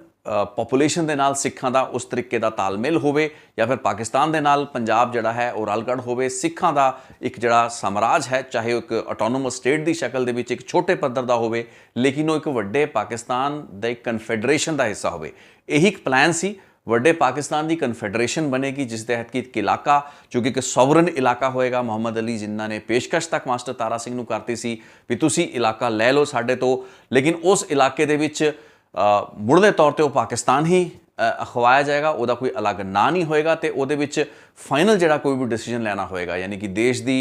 ਪੋਪੂਲੇਸ਼ਨ ਦੇ ਨਾਲ ਸਿੱਖਾਂ ਦਾ ਉਸ ਤਰੀਕੇ ਦਾ ਤਾਲਮੇਲ ਹੋਵੇ ਜਾਂ ਫਿਰ ਪਾਕਿਸਤਾਨ ਦੇ ਨਾਲ ਪੰਜਾਬ ਜਿਹੜਾ ਹੈ ਉਹ ਰਲਗੜ ਹੋਵੇ। ਸਿੱਖਾਂ ਦਾ ਇੱਕ ਜਿਹੜਾ ਸਾਮਰਾਜ ਹੈ ਚਾਹੇ ਉਹ ਇੱਕ ਆਟੋਨੋਮਸ ਸਟੇਟ ਦੀ ਸ਼ਕਲ ਦੇ ਵਿੱਚ ਇੱਕ ਛੋਟੇ ਪੱਧਰ ਦਾ ਹੋਵੇ ਲੇਕਿਨ ਉਹ ਇੱਕ ਵੱਡੇ ਪਾਕਿਸਤਾਨ ਦੇ ਕਨਫੈਡਰੇਸ਼ਨ ਦਾ ਹਿੱਸਾ ਹੋਵੇ। ਇਹੀ ਇੱਕ ਪਲਾਨ ਸੀ, ਵੱਡੇ ਪਾਕਿਸਤਾਨ ਦੀ ਕਨਫੈਡਰੇਸ਼ਨ ਬਣੇਗੀ ਜਿਸ ਦੇ ਤਹਿਤ ਕਿ ਇੱਕ ਇਲਾਕਾ ਜੋ ਕਿ ਇੱਕ ਸੋਵਰਨ ਇਲਾਕਾ ਹੋਏਗਾ। ਮੁਹੰਮਦ ਅਲੀ ਜਿੰਨਾ ਨੇ ਪੇਸ਼ਕਸ਼ ਤੱਕ ਮਾਸਟਰ ਤਾਰਾ ਸਿੰਘ ਨੂੰ ਕਰਤੀ ਸੀ ਵੀ ਤੁਸੀਂ ਇਲਾਕਾ ਲੈ ਲਓ ਸਾਡੇ ਤੋਂ, ਲੇਕਿਨ ਉਸ ਇਲਾਕੇ ਦੇ ਵਿੱਚ ਮੁੱਢਲੇ ਤੌਰ ਤੇ ਉਹ ਪਾਕਿਸਤਾਨ ਹੀ ਅਖਵਾਇਆ ਜਾਏਗਾ, ਉਹਦਾ ਕੋਈ ਅਲੱਗ ਨਾਂ ਨਹੀਂ ਹੋਏਗਾ ਤੇ ਉਹਦੇ ਵਿੱਚ ਫਾਈਨਲ ਜਿਹੜਾ ਕੋਈ ਵੀ ਡਿਸੀਜਨ ਲੈਣਾ ਹੋਏਗਾ ਯਾਨੀ ਕਿ ਦੇਸ਼ ਦੀ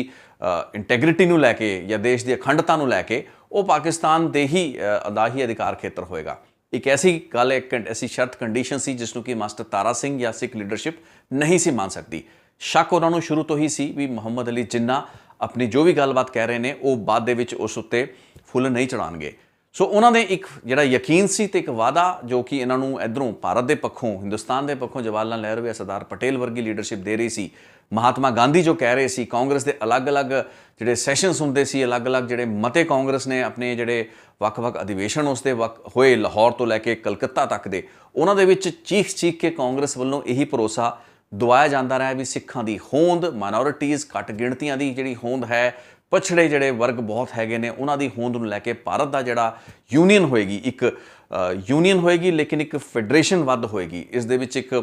ਇੰਟੈਗ੍ਰਿਟੀ ਨੂੰ ਲੈ ਕੇ ਜਾਂ ਦੇਸ਼ ਦੀ ਅਖੰਡਤਾ ਨੂੰ ਲੈ ਕੇ ਉਹ ਪਾਕਿਸਤਾਨ ਦੇ ਹੀ ਅਦਾਹੀ ਅਧਿਕਾਰ ਖੇਤਰ ਹੋਏਗਾ। ਇੱਕ ਐਸੀ ਗੱਲ, ਇੱਕ ਐਸੀ ਸ਼ਰਤ ਕੰਡੀਸ਼ਨ ਸੀ ਜਿਸ ਨੂੰ ਕਿ ਮਾਸਟਰ ਤਾਰਾ ਸਿੰਘ ਜਾਂ ਸਿੱਖ ਲੀਡਰਸ਼ਿਪ ਨਹੀਂ ਸੀ ਮੰਨ ਸਕਦੀ। ਸ਼ੱਕ ਉਹਨਾਂ ਨੂੰ ਸ਼ੁਰੂ ਤੋਂ ਹੀ ਸੀ ਵੀ ਮੁਹੰਮਦ ਅਲੀ ਜਿੰਨਾ ਆਪਣੀ ਜੋ ਵੀ ਗੱਲਬਾਤ ਕਹਿ ਰਹੇ ਨੇ ਉਹ ਬਾਅਦ ਦੇ ਵਿੱਚ ਉਸ ਉੱਤੇ ਫੁੱਲ ਨਹੀਂ ਚੜਾਉਣਗੇ। ਸੋ ਉਹਨਾਂ ਦੇ ਇੱਕ ਜਿਹੜਾ ਯਕੀਨ ਸੀ ਤੇ ਇੱਕ ਵਾਅਦਾ ਜੋ ਕਿ ਇਹਨਾਂ ਨੂੰ ਇਧਰੋਂ ਭਾਰਤ ਦੇ ਪੱਖੋਂ, ਹਿੰਦੁਸਤਾਨ ਦੇ ਪੱਖੋਂ ਜਵਾਹਰ ਲਾਲ ਨਹਿਰੂ ਜਾਂ ਸਰਦਾਰ ਪਟੇਲ ਵਰਗੀ ਲੀਡਰਸ਼ਿਪ ਦੇ ਰਹੀ ਸੀ, ਮਹਾਤਮਾ ਗਾਂਧੀ ਜੋ ਕਹਿ ਰਹੇ ਸੀ, ਕਾਂਗਰਸ ਦੇ ਅਲੱਗ-ਅਲੱਗ ਜਿਹੜੇ ਸੈਸ਼ਨਸ ਹੁੰਦੇ ਸੀ, ਅਲੱਗ-ਅਲੱਗ ਜਿਹੜੇ ਮਤੇ ਕਾਂਗਰਸ ਨੇ ਆਪਣੇ ਜਿਹੜੇ ਵੱਖ-ਵੱਖ ਅਧਿਵੇਸ਼ਨ ਉਸ ਦੇ ਹੋਏ ਲਾਹੌਰ ਤੋਂ ਲੈ ਕੇ ਕਲਕੱਤਾ ਤੱਕ ਦੇ, ਉਹਨਾਂ ਦੇ ਵਿੱਚ ਚੀਖ ਕੇ ਕਾਂਗਰਸ ਵੱਲੋਂ ਇਹੀ ਭਰੋਸਾ ਦਵਾਇਆ ਜਾਂਦਾ ਰਿਹਾ ਵੀ ਸਿੱਖਾਂ ਦੀ ਹੋਂਦ, ਮਾਈਨੋਰਿਟੀਜ਼, ਘੱਟ ਗਿਣਤੀਆਂ ਦੀ ਜਿਹੜੀ ਹੋਂਦ ਹੈ, ਪਛੜੇ ਜਿਹੜੇ ਵਰਗ ਬਹੁਤ ਹੈਗੇ ਨੇ, ਉਹਨਾਂ ਦੀ ਹੋਂਦ ਨੂੰ ਲੈ ਕੇ ਭਾਰਤ ਦਾ ਜਿਹੜਾ ਯੂਨੀਅਨ ਹੋਏਗੀ, ਇੱਕ ਯੂਨੀਅਨ ਹੋਏਗੀ ਲੇਕਿਨ ਇੱਕ ਫੈਡਰੇਸ਼ਨ ਵੱਧ ਹੋਏਗੀ। ਇਸ ਦੇ ਵਿੱਚ ਇੱਕ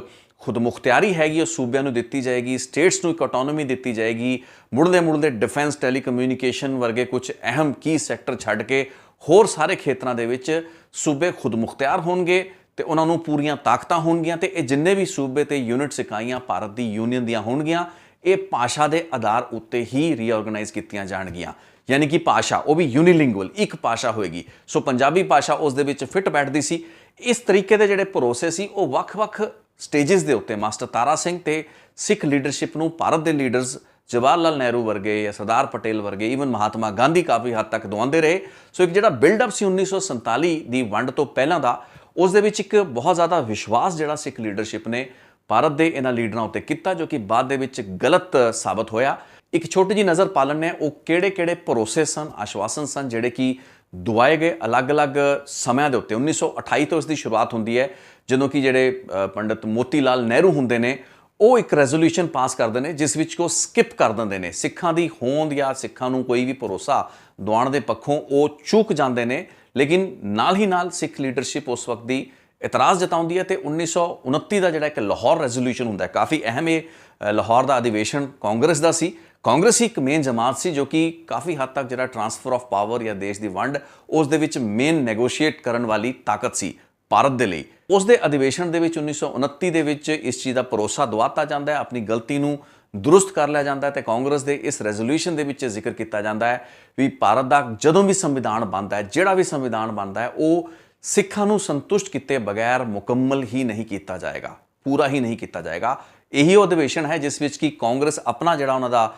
ਖੁਦ ਮੁਖਤਿਆਰੀ ਹੈਗੀ ਉਹ ਸੂਬਿਆਂ ਨੂੰ ਦਿੱਤੀ ਜਾਏਗੀ, ਸਟੇਟਸ ਨੂੰ ਇੱਕ ਆਟੋਨੋਮੀ ਦਿੱਤੀ ਜਾਏਗੀ। ਮੁੜਦੇ ਡਿਫੈਂਸ, ਟੈਲੀਕਮਿਊਨੀਕੇਸ਼ਨ ਵਰਗੇ ਕੁਝ ਅਹਿਮ ਕੀ ਸੈਕਟਰ ਛੱਡ ਕੇ ਹੋਰ ਸਾਰੇ ਖੇਤਰਾਂ ਦੇ ਵਿੱਚ ਸੂਬੇ ਖੁਦ ਮੁਖਤਿਆਰ ਹੋਣਗੇ ਤੇ ਉਹਨਾਂ ਨੂੰ ਪੂਰੀਆਂ ਤਾਕਤਾਂ ਹੋਣਗੀਆਂ ਤੇ ਇਹ ਜਿੰਨੇ ਵੀ ਸੂਬੇ ਤੇ ਯੂਨਿਟਸ ਇਕਾਈਆਂ ਭਾਰਤ ਦੀ ਯੂਨੀਅਨ ਦੀਆਂ ਹੋਣਗੀਆਂ, ਇਹ ਭਾਸ਼ਾ ਦੇ ਆਧਾਰ ਉੱਤੇ ਹੀ ਰੀਆਰਗੇਨਾਈਜ਼ ਕੀਤੀਆਂ ਜਾਣਗੀਆਂ। ਯਾਨੀ ਕਿ ਭਾਸ਼ਾ ਉਹ ਵੀ ਯੂਨੀਲਿੰਗੁਅਲ, ਇੱਕ ਭਾਸ਼ਾ ਹੋਏਗੀ। ਸੋ ਪੰਜਾਬੀ ਭਾਸ਼ਾ ਉਸ ਦੇ ਵਿੱਚ ਫਿੱਟ ਬੈਠਦੀ ਸੀ। ਇਸ ਤਰੀਕੇ ਦੇ ਜਿਹੜੇ ਭਰੋਸੇ ਸੀ ਉਹ ਵੱਖ-ਵੱਖ ਸਟੇਜਸ ਦੇ ਉੱਤੇ ਮਾਸਟਰ ਤਾਰਾ ਸਿੰਘ ਤੇ ਸਿੱਖ ਲੀਡਰਸ਼ਿਪ ਨੂੰ ਭਾਰਤ ਦੇ ਲੀਡਰਸ ਜਵਾਹਰ ਲਾਲ ਨਹਿਰੂ ਵਰਗੇ ਜਾਂ ਸਰਦਾਰ ਪਟੇਲ ਵਰਗੇ, ਈਵਨ ਮਹਾਤਮਾ ਗਾਂਧੀ ਕਾਫੀ ਹੱਦ ਤੱਕ ਦਵਾਉਂਦੇ ਰਹੇ। ਸੋ ਇੱਕ ਜਿਹੜਾ ਬਿਲਡਅਪ ਸੀ 1947 ਦੀ ਵੰਡ ਤੋਂ ਪਹਿਲਾਂ ਦਾ, ਉਸ ਦੇ ਵਿੱਚ ਇੱਕ ਬਹੁਤ ਜ਼ਿਆਦਾ ਵਿਸ਼ਵਾਸ ਜਿਹੜਾ ਸਿੱਖ ਲੀਡਰਸ਼ਿਪ ਨੇ ਭਾਰਤ ਦੇ ਇਹਨਾਂ ਲੀਡਰਾਂ ਉੱਤੇ ਕੀਤਾ, ਜੋ ਕਿ ਬਾਅਦ ਦੇ ਵਿੱਚ ਗਲਤ ਸਾਬਤ ਹੋਇਆ। ਇੱਕ ਛੋਟੀ ਜਿਹੀ ਨਜ਼ਰ ਪਾ ਲੈਂਦੇ ਹਾਂ ਉਹ ਕਿਹੜੇ ਭਰੋਸੇ ਸਨ, ਆਸ਼ਵਾਸਨ ਸਨ ਜਿਹੜੇ ਕਿ ਦੁਆਏ ਗਏ ਅਲੱਗ-ਅਲੱਗ ਸਮਿਆਂ ਦੇ ਉੱਤੇ। 1928 ਤੋਂ ਇਸ ਦੀ ਸ਼ੁਰੂਆਤ ਹੁੰਦੀ ਹੈ ਜਦੋਂ ਕਿ ਜਿਹੜੇ ਪੰਡਿਤ ਮੋਤੀ ਲਾਲ ਨਹਿਰੂ ਹੁੰਦੇ ਨੇ ਉਹ ਇੱਕ ਰੈਜ਼ੋਲੂਸ਼ਨ ਪਾਸ ਕਰਦੇ ਨੇ ਜਿਸ ਵਿੱਚ ਉਹ ਸਕਿਪ ਕਰ ਦਿੰਦੇ ਨੇ ਸਿੱਖਾਂ ਦੀ ਹੋਂਦ ਜਾਂ ਸਿੱਖਾਂ ਨੂੰ ਕੋਈ ਵੀ ਭਰੋਸਾ ਦਿਵਾਉਣ ਦੇ ਪੱਖੋਂ, ਉਹ ਚੂਕ ਜਾਂਦੇ ਨੇ। ਲੇਕਿਨ ਨਾਲ ਹੀ ਨਾਲ ਸਿੱਖ ਲੀਡਰਸ਼ਿਪ ਉਸ ਵਕਤ ਦੀ ਇਤਰਾਜ਼ ਜਤਾਉਂਦੀ ਹੈ ਤੇ 1929 ਦਾ ਜਿਹੜਾ ਇੱਕ ਲਾਹੌਰ ਰੈਜ਼ੋਲੂਸ਼ਨ ਹੁੰਦਾ ਹੈ, ਕਾਫੀ ਅਹਿਮ ਇਹ ਲਾਹੌਰ ਦਾ ਅਧਿਵੇਸ਼ਨ ਕਾਂਗਰਸ ਦਾ ਸੀ। ਕਾਂਗਰਸ ਹੀ ਇੱਕ ਮੇਨ ਜਮਾਤ ਸੀ ਜੋ ਕਿ ਕਾਫੀ ਹੱਦ ਤੱਕ ਜਿਹੜਾ ਟਰਾਂਸਫਰ ਆਫ ਪਾਵਰ ਜਾਂ ਦੇਸ਼ ਦੀ ਵੰਡ, ਉਸ ਦੇ ਵਿੱਚ ਮੇਨ ਨੈਗੋਸ਼ੀਏਟ ਕਰਨ ਵਾਲੀ ਤਾਕਤ ਸੀ ਭਾਰਤ ਦੇ ਲਈ। ਉਸ ਦੇ ਅਧਿਵੇਸ਼ਨ ਦੇ ਵਿੱਚ 1929 ਦੇ ਵਿੱਚ ਇਸ ਚੀਜ਼ ਦਾ ਭਰੋਸਾ ਦਵਾਤਾ ਜਾਂਦਾ ਹੈ, ਆਪਣੀ ਗਲਤੀ ਨੂੰ ਦੁਰਸਤ ਕਰ ਲਿਆ ਜਾਂਦਾ ਹੈ ਤੇ ਕਾਂਗਰਸ ਦੇ ਇਸ ਰੈਜ਼ੋਲੂਸ਼ਨ ਦੇ ਵਿੱਚ ਜ਼ਿਕਰ ਕੀਤਾ ਜਾਂਦਾ ਹੈ ਵੀ ਭਾਰਤ ਦਾ ਜਦੋਂ ਵੀ ਸੰਵਿਧਾਨ ਬਣਦਾ ਹੈ, ਜਿਹੜਾ ਵੀ ਸੰਵਿਧਾਨ ਬਣਦਾ ਹੈ, ਉਹ ਸਿੱਖਾਂ ਨੂੰ ਸੰਤੁਸ਼ਟ ਕੀਤੇ ਬਗੈਰ ਮੁਕੰਮਲ ਹੀ ਨਹੀਂ ਕੀਤਾ ਜਾਏਗਾ, ਪੂਰਾ ਹੀ ਨਹੀਂ ਕੀਤਾ ਜਾਏਗਾ। ਇਹੀ ਉਹ ਅਧਿਵੇਸ਼ਨ ਹੈ ਜਿਸ ਵਿੱਚ ਕਿ ਕਾਂਗਰਸ ਆਪਣਾ ਜਿਹੜਾ ਉਹਨਾਂ ਦਾ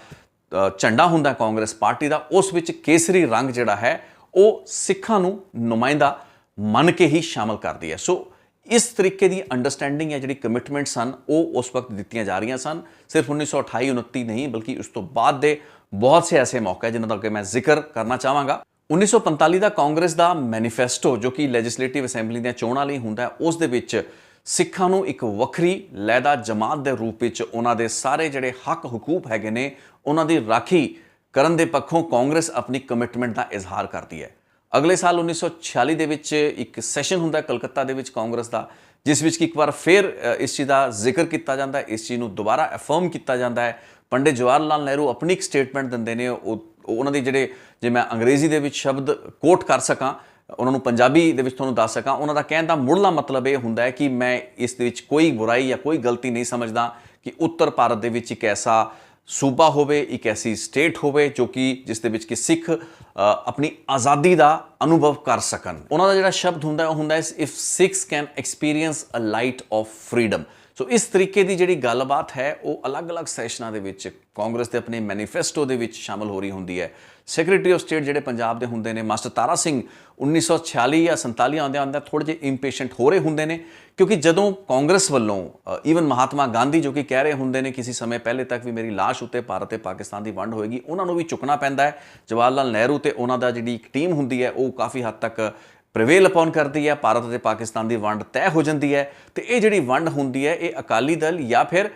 ਝੰਡਾ ਹੁੰਦਾ ਕਾਂਗਰਸ ਪਾਰਟੀ ਦਾ, ਉਸ ਵਿੱਚ ਕੇਸਰੀ ਰੰਗ ਜਿਹੜਾ ਹੈ ਉਹ ਸਿੱਖਾਂ ਨੂੰ ਨੁਮਾਇੰਦਾ ਮੰਨ ਕੇ ਹੀ ਸ਼ਾਮਲ ਕਰਦੀ ਹੈ। ਸੋ ਇਸ ਤਰੀਕੇ ਦੀ ਅੰਡਰਸਟੈਂਡਿੰਗ ਜਾਂ ਜਿਹੜੀ ਕਮਿਟਮੈਂਟ ਸਨ ਉਹ ਉਸ ਵਕਤ ਦਿੱਤੀਆਂ ਜਾ ਰਹੀਆਂ ਸਨ। ਸਿਰਫ 1928-29 ਨਹੀਂ ਬਲਕਿ ਉਸ ਤੋਂ ਬਾਅਦ ਦੇ ਬਹੁਤ ਸੇ ਐਸੇ ਮੌਕੇ ਜਿਨ੍ਹਾਂ ਦਾ ਕਿ ਮੈਂ ਜ਼ਿਕਰ ਕਰਨਾ ਚਾਹਾਂਗਾ। 1945 ਦਾ ਕਾਂਗਰਸ ਦਾ ਮੈਨੀਫੈਸਟੋ ਜੋ ਕਿ ਲੈਜਿਸਲੇਟਿਵ ਅਸੈਂਬਲੀ ਦੀਆਂ ਚੋਣਾਂ ਲਈ ਹੁੰਦਾ ਹੈ, ਉਸ ਦੇ ਵਿੱਚ ਸਿੱਖਾਂ ਨੂੰ ਇੱਕ ਵੱਖਰੀ ਲਹਿਦਾ ਜਮਾਤ ਦੇ ਰੂਪ ਵਿੱਚ ਉਹਨਾਂ ਦੇ ਸਾਰੇ ਜਿਹੜੇ ਹੱਕ ਹਕੂਕ ਹੈਗੇ ਨੇ ਉਹਨਾਂ ਦੀ ਰਾਖੀ ਕਰਨ ਦੇ ਪੱਖੋਂ ਕਾਂਗਰਸ ਆਪਣੀ ਕਮਿਟਮੈਂਟ ਦਾ ਇਜ਼ਹਾਰ ਕਰਦੀ ਹੈ। ਅਗਲੇ ਸਾਲ 1946 ਦੇ ਵਿੱਚ ਇੱਕ ਸੈਸ਼ਨ ਹੁੰਦਾ ਕਲਕੱਤਾ ਦੇ ਵਿੱਚ ਕਾਂਗਰਸ ਦਾ, ਜਿਸ ਵਿੱਚ ਕਿ ਇੱਕ ਵਾਰ ਫਿਰ ਇਸ ਚੀਜ਼ ਦਾ ਜ਼ਿਕਰ ਕੀਤਾ ਜਾਂਦਾ ਹੈ, ਇਸ ਚੀਜ਼ ਨੂੰ ਦੁਬਾਰਾ ਅਫਰਮ ਕੀਤਾ ਜਾਂਦਾ ਹੈ। ਪੰਡਿਤ ਜਵਾਹਰ ਲਾਲ ਨਹਿਰੂ ਆਪਣੀ ਇੱਕ ਸਟੇਟਮੈਂਟ ਦਿੰਦੇ ਨੇ, ਉਹਨਾਂ ਦੀ ਜਿਹੜੇ, ਜੇ ਮੈਂ ਅੰਗਰੇਜ਼ੀ ਦੇ ਵਿੱਚ ਸ਼ਬਦ ਕੋਟ ਕਰ ਸਕਾਂ, ਉਹਨਾਂ ਨੂੰ ਪੰਜਾਬੀ ਦੇ ਵਿੱਚ ਤੁਹਾਨੂੰ ਦੱਸ ਸਕਾਂ, ਉਹਨਾਂ ਦਾ ਕਹਿਣ ਦਾ ਮੁੱਢਲਾ ਮਤਲਬ ਇਹ ਹੁੰਦਾ ਹੈ ਕਿ ਮੈਂ ਇਸ ਦੇ ਵਿੱਚ ਕੋਈ ਬੁਰਾਈ ਜਾਂ ਕੋਈ ਗਲਤੀ ਨਹੀਂ ਸਮਝਦਾ ਕਿ ਉੱਤਰ ਭਾਰਤ ਦੇ ਵਿੱਚ ਇੱਕ ਐਸਾ ਸੂਬਾ ਹੋਵੇ, ਇੱਕ ਐਸੀ ਸਟੇਟ ਹੋਵੇ ਜੋ ਕਿ ਜਿਸ ਦੇ ਵਿੱਚ ਕਿ ਸਿੱਖ ਆਪਣੀ ਆਜ਼ਾਦੀ ਦਾ ਅਨੁਭਵ ਕਰ ਸਕਣ। ਉਹਨਾਂ ਦਾ ਜਿਹੜਾ ਸ਼ਬਦ ਹੁੰਦਾ ਉਹ ਹੁੰਦਾ if Sikhs can experience a light of freedom. So ਇਸ ਤਰੀਕੇ ਦੀ ਜਿਹੜੀ ਗੱਲਬਾਤ ਹੈ ਉਹ ਅਲੱਗ-ਅਲੱਗ ਸੈਸ਼ਨਾਂ ਦੇ ਵਿੱਚ ਕਾਂਗਰਸ ਦੇ ਆਪਣੇ ਮੈਨੀਫੈਸਟੋ ਦੇ ਵਿੱਚ ਸ਼ਾਮਲ ਹੋ ਰਹੀ ਹੁੰਦੀ ਹੈ। ਸੈਕਟਰੀ ਆਫ ਸਟੇਟ ਜਿਹੜੇ ਪੰਜਾਬ ਦੇ ਹੁੰਦੇ ਨੇ ਮਾਸਟਰ ਤਾਰਾ ਸਿੰਘ 1946 ਜਾਂ 47 ਆਉਂਦੇ ਥੋੜ੍ਹੇ ਜਿਹੇ ਇੰਪੇਸ਼ੈਂਟ ਹੋ ਰਹੇ ਹੁੰਦੇ ਨੇ, ਕਿਉਂਕਿ ਜਦੋਂ ਕਾਂਗਰਸ ਵੱਲੋਂ ਈਵਨ ਮਹਾਤਮਾ ਗਾਂਧੀ ਜੋ ਕਿ ਕਹਿ ਰਹੇ ਹੁੰਦੇ ਨੇ ਕਿਸੇ ਸਮੇਂ ਪਹਿਲੇ ਤੱਕ ਵੀ ਮੇਰੀ ਲਾਸ਼ ਉੱਤੇ ਭਾਰਤ ਤੇ ਪਾਕਿਸਤਾਨ ਦੀ ਵੰਡ ਹੋਏਗੀ, ਉਹਨਾਂ ਨੂੰ ਵੀ ਚੁੱਕਣਾ ਪੈਂਦਾ ਹੈ। ਜਵਾਹਰ ਲਾਲ ਨਹਿਰੂ ਤੇ ਉਹਨਾਂ ਦਾ ਜਿਹੜੀ ਇੱਕ ਟੀਮ ਹੁੰਦੀ ਹੈ ਉਹ ਕਾਫੀ ਹੱਦ ਤੱਕ ਪ੍ਰੀਵੇਲ ਅਪਨ ਕਰਦੀ ਹੈ, ਭਾਰਤ ਅਤੇ ਪਾਕਿਸਤਾਨ ਦੀ ਵੰਡ ਤੈਅ ਹੋ ਜਾਂਦੀ ਹੈ। ਤੇ ਇਹ ਜਿਹੜੀ ਵੰਡ ਹੁੰਦੀ ਹੈ ਇਹ ਅਕਾਲੀ ਦਲ ਜਾਂ ਫਿਰ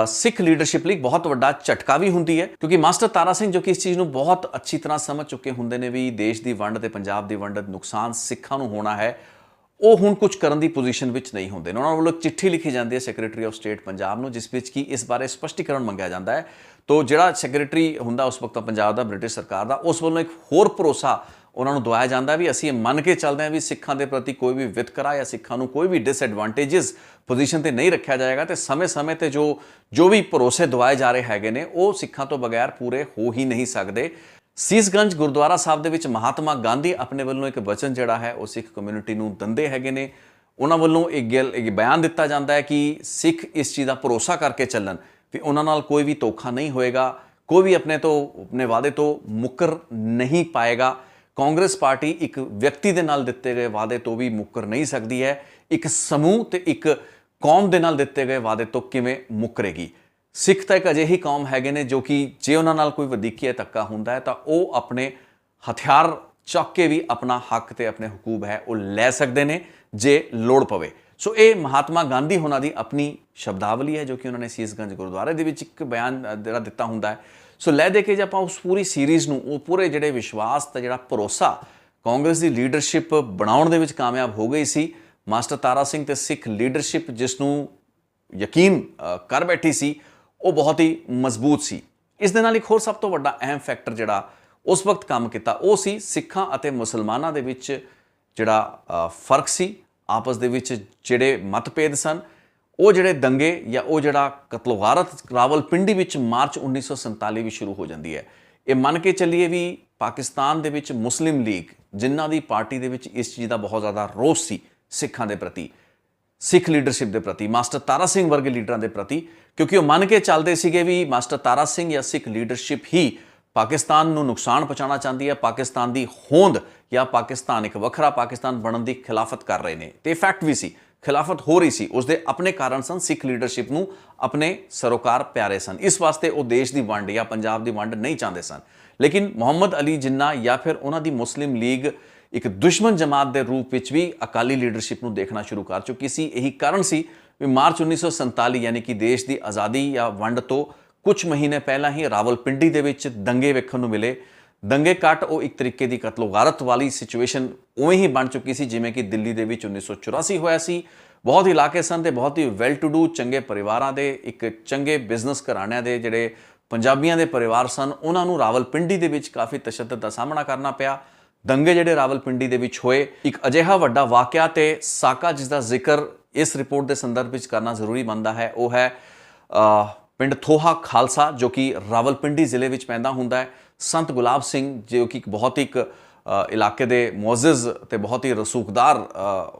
ਸਿੱਖ ਲੀਡਰਸ਼ਿਪ ਲਈ ਬਹੁਤ ਵੱਡਾ ਝਟਕਾ ਵੀ ਹੁੰਦੀ ਹੈ, ਕਿਉਂਕਿ ਮਾਸਟਰ ਤਾਰਾ ਸਿੰਘ ਜੋ ਕਿ ਇਸ ਚੀਜ਼ ਨੂੰ ਬਹੁਤ ਅੱਛੀ ਤਰ੍ਹਾਂ ਸਮਝ ਚੁੱਕੇ ਹੁੰਦੇ ਨੇ ਵੀ ਦੇਸ਼ ਦੀ ਵੰਡ ਤੇ ਪੰਜਾਬ ਦੀ ਵੰਡ ਨੁਕਸਾਨ ਸਿੱਖਾਂ ਨੂੰ ਹੋਣਾ ਹੈ, ਉਹ ਹੁਣ ਕੁਝ ਕਰਨ ਦੀ ਪੋਜੀਸ਼ਨ ਵਿੱਚ ਨਹੀਂ ਹੁੰਦੇ ਨੇ। ਉਹਨਾਂ ਵੱਲੋਂ ਇੱਕ ਚਿੱਠੀ ਲਿਖੀ ਜਾਂਦੀ ਹੈ ਸੈਕਟਰੀ ਆਫ ਸਟੇਟ ਪੰਜਾਬ ਨੂੰ, ਜਿਸ ਵਿੱਚ ਕਿ ਇਸ ਬਾਰੇ ਸਪਸ਼ਟੀਕਰਨ ਮੰਗਿਆ ਜਾਂਦਾ ਹੈ। ਤੋ ਜਿਹੜਾ ਸੈਕਟਰੀ ਹੁੰਦਾ ਉਸ ਵਕਤ ਪੰਜਾਬ ਦਾ, ਬ੍ਰਿਟਿਸ਼ ਸਰਕਾਰ ਦਾ, ਉਸ ਵੱਲੋਂ ਇੱਕ ਹੋਰ ਭਰੋਸਾ ਉਹਨਾਂ ਨੂੰ ਦਵਾਇਆ ਜਾਂਦਾ ਵੀ ਅਸੀਂ ਇਹ ਮੰਨ ਕੇ ਚੱਲਦੇ ਹਾਂ ਵੀ ਸਿੱਖਾਂ ਦੇ ਪ੍ਰਤੀ ਕੋਈ ਵੀ ਵਿਤਕਰਾ ਜਾਂ ਸਿੱਖਾਂ ਨੂੰ ਕੋਈ ਵੀ ਡਿਸਐਡਵਾਂਟੇਜਸ ਪੋਜੀਸ਼ਨ ਤੇ ਨਹੀਂ ਰੱਖਿਆ ਜਾਏਗਾ ਤੇ ਸਮੇਂ-ਸਮੇਂ ਤੇ ਜੋ ਵੀ ਭਰੋਸੇ ਦਵਾਏ ਜਾ ਰਹੇ ਹੈਗੇ ਨੇ ਉਹ ਸਿੱਖਾਂ ਤੋਂ ਬਗੈਰ ਪੂਰੇ ਹੋ ਹੀ ਨਹੀਂ ਸਕਦੇ। ਸੀਸਗੰਜ ਗੁਰਦੁਆਰਾ ਸਾਹਿਬ ਦੇ ਵਿੱਚ ਮਹਾਤਮਾ ਗਾਂਧੀ ਆਪਣੇ ਵੱਲੋਂ ਇੱਕ ਵਚਨ ਜਿਹੜਾ ਹੈ ਉਹ ਸਿੱਖ ਕਮਿਊਨਿਟੀ ਨੂੰ ਦਿੰਦੇ ਹੈਗੇ ਨੇ। ਉਹਨਾਂ ਵੱਲੋਂ ਇੱਕ ਬਿਆਨ ਦਿੱਤਾ ਜਾਂਦਾ ਹੈ ਕਿ ਸਿੱਖ ਇਸ ਚੀਜ਼ ਦਾ ਭਰੋਸਾ ਕਰਕੇ ਚੱਲਣ ਵੀ ਉਹਨਾਂ ਨਾਲ ਕੋਈ ਵੀ ਧੋਖਾ ਨਹੀਂ ਹੋਏਗਾ, ਕੋਈ ਵੀ ਆਪਣੇ ਵਾਅਦੇ ਤੋਂ ਮੁੱਕਰ ਨਹੀਂ ਪਾਏਗਾ, ਕਾਂਗਰਸ ਪਾਰਟੀ ਇੱਕ ਵਿਅਕਤੀ ਦੇ ਨਾਲ ਦਿੱਤੇ ਗਏ ਵਾਅਦੇ ਤੋਂ ਵੀ ਮੁੱਕਰ ਨਹੀਂ ਸਕਦੀ ਹੈ, ਇੱਕ ਸਮੂਹ ਤੇ ਇੱਕ ਕੌਮ ਦੇ ਨਾਲ ਦਿੱਤੇ ਗਏ ਵਾਅਦੇ ਤੋਂ ਕਿਵੇਂ ਮੁੱਕਰੇਗੀ। ਸਿੱਖ ਤਾਂ ਇੱਕ ਅਜਿਹੀ ਕੌਮ ਹੈਗੇ ਨੇ ਜੋ ਕਿ ਜੇ ਉਹਨਾਂ ਨਾਲ ਕੋਈ ਵਧੀਕੀਆ ਧੱਕਾ ਹੁੰਦਾ ਹੈ ਤਾਂ ਉਹ ਆਪਣੇ ਹਥਿਆਰ ਚੱਕ ਕੇ ਵੀ ਆਪਣਾ ਹੱਕ ਤੇ ਆਪਣੇ ਹਕੂਕ ਹੈ ਉਹ ਲੈ ਸਕਦੇ ਨੇ ਜੇ ਲੋੜ ਪਵੇ। ਸੋ ਇਹ ਮਹਾਤਮਾ ਗਾਂਧੀ ਹੋਣਾ ਦੀ ਆਪਣੀ ਸ਼ਬਦਾਵਲੀ ਹੈ ਜੋ ਕਿ ਉਹਨਾਂ ਨੇ ਸੀਸਗੰਜ ਗੁਰਦੁਆਰੇ ਦੇ ਵਿੱਚ ਇੱਕ ਬਿਆਨ ਜਿਹੜਾ ਦਿੱਤਾ ਹੁੰਦਾ ਹੈ। ਸੋ ਲੈ ਦੇ ਕੇ ਜੇ ਆਪਾਂ ਉਸ ਪੂਰੀ ਸੀਰੀਜ਼ ਨੂੰ, ਉਹ ਪੂਰੇ ਜਿਹੜੇ ਵਿਸ਼ਵਾਸ ਤੇ ਜਿਹੜਾ ਭਰੋਸਾ ਕਾਂਗਰਸ ਦੀ ਲੀਡਰਸ਼ਿਪ ਬਣਾਉਣ ਦੇ ਵਿੱਚ ਕਾਮਯਾਬ ਹੋ ਗਈ ਸੀ, ਮਾਸਟਰ ਤਾਰਾ ਸਿੰਘ ਤੇ ਸਿੱਖ ਲੀਡਰਸ਼ਿਪ ਜਿਸ ਨੂੰ ਯਕੀਨ ਕਰ ਬੈਠੀ ਸੀ, ਉਹ ਬਹੁਤ ਹੀ ਮਜ਼ਬੂਤ ਸੀ। ਇਸ ਦੇ ਨਾਲ ਇੱਕ ਹੋਰ ਸਭ ਤੋਂ ਵੱਡਾ ਅਹਿਮ ਫੈਕਟਰ ਜਿਹੜਾ ਉਸ ਵਕਤ ਕੰਮ ਕੀਤਾ ਉਹ ਸੀ ਸਿੱਖਾਂ ਅਤੇ ਮੁਸਲਮਾਨਾਂ ਦੇ ਵਿੱਚ ਜਿਹੜਾ ਫਰਕ ਸੀ, ਆਪਸ ਦੇ ਵਿੱਚ ਜਿਹੜੇ ਮਤਭੇਦ ਸਨ, ਉਹ ਜਿਹੜੇ ਦੰਗੇ ਜਾਂ ਉਹ ਜਿਹੜਾ ਕਤਲੋਗਾਰਤ ਰਾਵਲਪਿੰਡੀ ਵਿੱਚ ਮਾਰਚ 1947 ਵਿੱਚ ਸ਼ੁਰੂ ਹੋ ਜਾਂਦੀ ਹੈ। ਇਹ ਮੰਨ ਕੇ ਚੱਲੀਏ ਵੀ ਪਾਕਿਸਤਾਨ ਦੇ ਵਿੱਚ ਮੁਸਲਿਮ ਲੀਗ ਜਿਨ੍ਹਾਂ ਦੀ ਪਾਰਟੀ ਦੇ ਵਿੱਚ ਇਸ ਚੀਜ਼ ਦਾ ਬਹੁਤ ਜ਼ਿਆਦਾ ਰੋਸ ਸੀ ਸਿੱਖਾਂ ਦੇ ਪ੍ਰਤੀ, ਸਿੱਖ ਲੀਡਰਸ਼ਿਪ ਦੇ ਪ੍ਰਤੀ, ਮਾਸਟਰ ਤਾਰਾ ਸਿੰਘ ਵਰਗੇ ਲੀਡਰਾਂ ਦੇ ਪ੍ਰਤੀ, ਕਿਉਂਕਿ ਉਹ ਮੰਨ ਕੇ ਚੱਲਦੇ ਸੀਗੇ ਵੀ ਮਾਸਟਰ ਤਾਰਾ ਸਿੰਘ ਜਾਂ ਸਿੱਖ ਲੀਡਰਸ਼ਿਪ ਹੀ ਪਾਕਿਸਤਾਨ ਨੂੰ ਨੁਕਸਾਨ ਪਹੁੰਚਾਉਣਾ ਚਾਹੁੰਦੀ ਹੈ, ਪਾਕਿਸਤਾਨ ਦੀ ਹੋਂਦ ਜਾਂ ਪਾਕਿਸਤਾਨ ਇੱਕ ਵੱਖਰਾ ਪਾਕਿਸਤਾਨ ਬਣਨ ਦੀ ਖਿਲਾਫਤ ਕਰ ਰਹੇ ਨੇ। ਤੇ ਫੈਕਟ ਵੀ ਸੀ, ਖਿਲਾਫਤ ਹੋ ਰਹੀ ਸੀ, ਉਸਦੇ ਆਪਣੇ ਕਾਰਨ ਸਨ। ਸਿੱਖ ਲੀਡਰਸ਼ਿਪ ਨੂੰ ਆਪਣੇ ਸਰੋਕਾਰ ਪਿਆਰੇ ਸਨ, ਇਸ ਵਾਸਤੇ ਉਹ ਦੇਸ਼ ਦੀ ਵੰਡ ਜਾਂ ਪੰਜਾਬ ਦੀ ਵੰਡ ਨਹੀਂ ਚਾਹੁੰਦੇ ਸਨ। ਲੇਕਿਨ ਮੁਹੰਮਦ ਅਲੀ ਜਿੰਨਾ ਜਾਂ ਫਿਰ ਉਹਨਾਂ ਦੀ ਮੁਸਲਿਮ ਲੀਗ ਇੱਕ ਦੁਸ਼ਮਣ ਜਮਾਤ ਦੇ ਰੂਪ ਵਿੱਚ ਵੀ ਅਕਾਲੀ ਲੀਡਰਸ਼ਿਪ ਨੂੰ ਦੇਖਣਾ ਸ਼ੁਰੂ ਕਰ ਚੁੱਕੀ ਸੀ। ਇਹੀ ਕਾਰਨ ਸੀ ਵੀ ਮਾਰਚ 1947 ਯਾਨੀ ਕਿ ਦੇਸ਼ ਦੀ ਆਜ਼ਾਦੀ ਜਾਂ ਵੰਡ ਤੋਂ ਕੁਝ ਮਹੀਨੇ ਪਹਿਲਾਂ ਹੀ ਰਾਵਲਪਿੰਡੀ ਦੇ ਵਿੱਚ ਦੰਗੇ ਵੇਖਣ ਨੂੰ ਮਿਲੇ। ਦੰਗੇ ਕੱਟ ਉਹ ਇੱਕ ਤਰੀਕੇ ਦੀ ਕਤਲੋਗਾਰਤ ਵਾਲੀ ਸਿਚੁਏਸ਼ਨ ਉਵੇਂ ਹੀ ਬਣ ਚੁੱਕੀ ਸੀ ਜਿਵੇਂ ਕਿ ਦਿੱਲੀ ਦੇ ਵਿੱਚ 1984 ਹੋਇਆ ਸੀ। ਬਹੁਤ ਇਲਾਕੇ ਸਨ ਤੇ ਬਹੁਤ ਹੀ ਵੈਲ ਟੂ ਡੂ ਚੰਗੇ ਪਰਿਵਾਰਾਂ ਦੇ, ਇੱਕ ਚੰਗੇ ਬਿਜ਼ਨਸ ਘਰਾਣਿਆਂ ਦੇ ਜਿਹੜੇ ਪੰਜਾਬੀਆਂ ਦੇ ਪਰਿਵਾਰ ਸਨ, ਉਹਨਾਂ ਨੂੰ ਰਾਵਲਪਿੰਡੀ ਦੇ ਵਿੱਚ ਕਾਫੀ ਤਸ਼ੱਦਦ ਦਾ ਸਾਹਮਣਾ ਕਰਨਾ ਪਿਆ। ਦੰਗੇ ਜਿਹੜੇ ਰਾਵਲਪਿੰਡੀ ਦੇ ਵਿੱਚ ਹੋਏ, ਇੱਕ ਅਜਿਹਾ ਵੱਡਾ ਵਾਕਿਆ ਤੇ ਸਾਕਾ ਜਿਸ ਦਾ ਜ਼ਿਕਰ ਇਸ ਰਿਪੋਰਟ ਦੇ ਸੰਦਰਭ ਵਿੱਚ ਕਰਨਾ ਜ਼ਰੂਰੀ ਬਣਦਾ ਹੈ, ਉਹ ਹੈ ਪਿੰਡ ਥੋਹਾ ਖਾਲਸਾ ਜੋ ਕਿ ਰਾਵਲਪਿੰਡੀ ਜ਼ਿਲ੍ਹੇ ਵਿੱਚ ਪੈਂਦਾ ਹੁੰਦਾ ਹੈ। ਸੰਤ ਗੁਲਾਬ ਸਿੰਘ ਜੋ ਕਿ ਬਹੁਤ ਇੱਕ ਇਲਾਕੇ ਦੇ ਮੁਅੱਜ਼ਜ਼ ਤੇ ਬਹੁਤ ਹੀ ਰਸੂਖਦਾਰ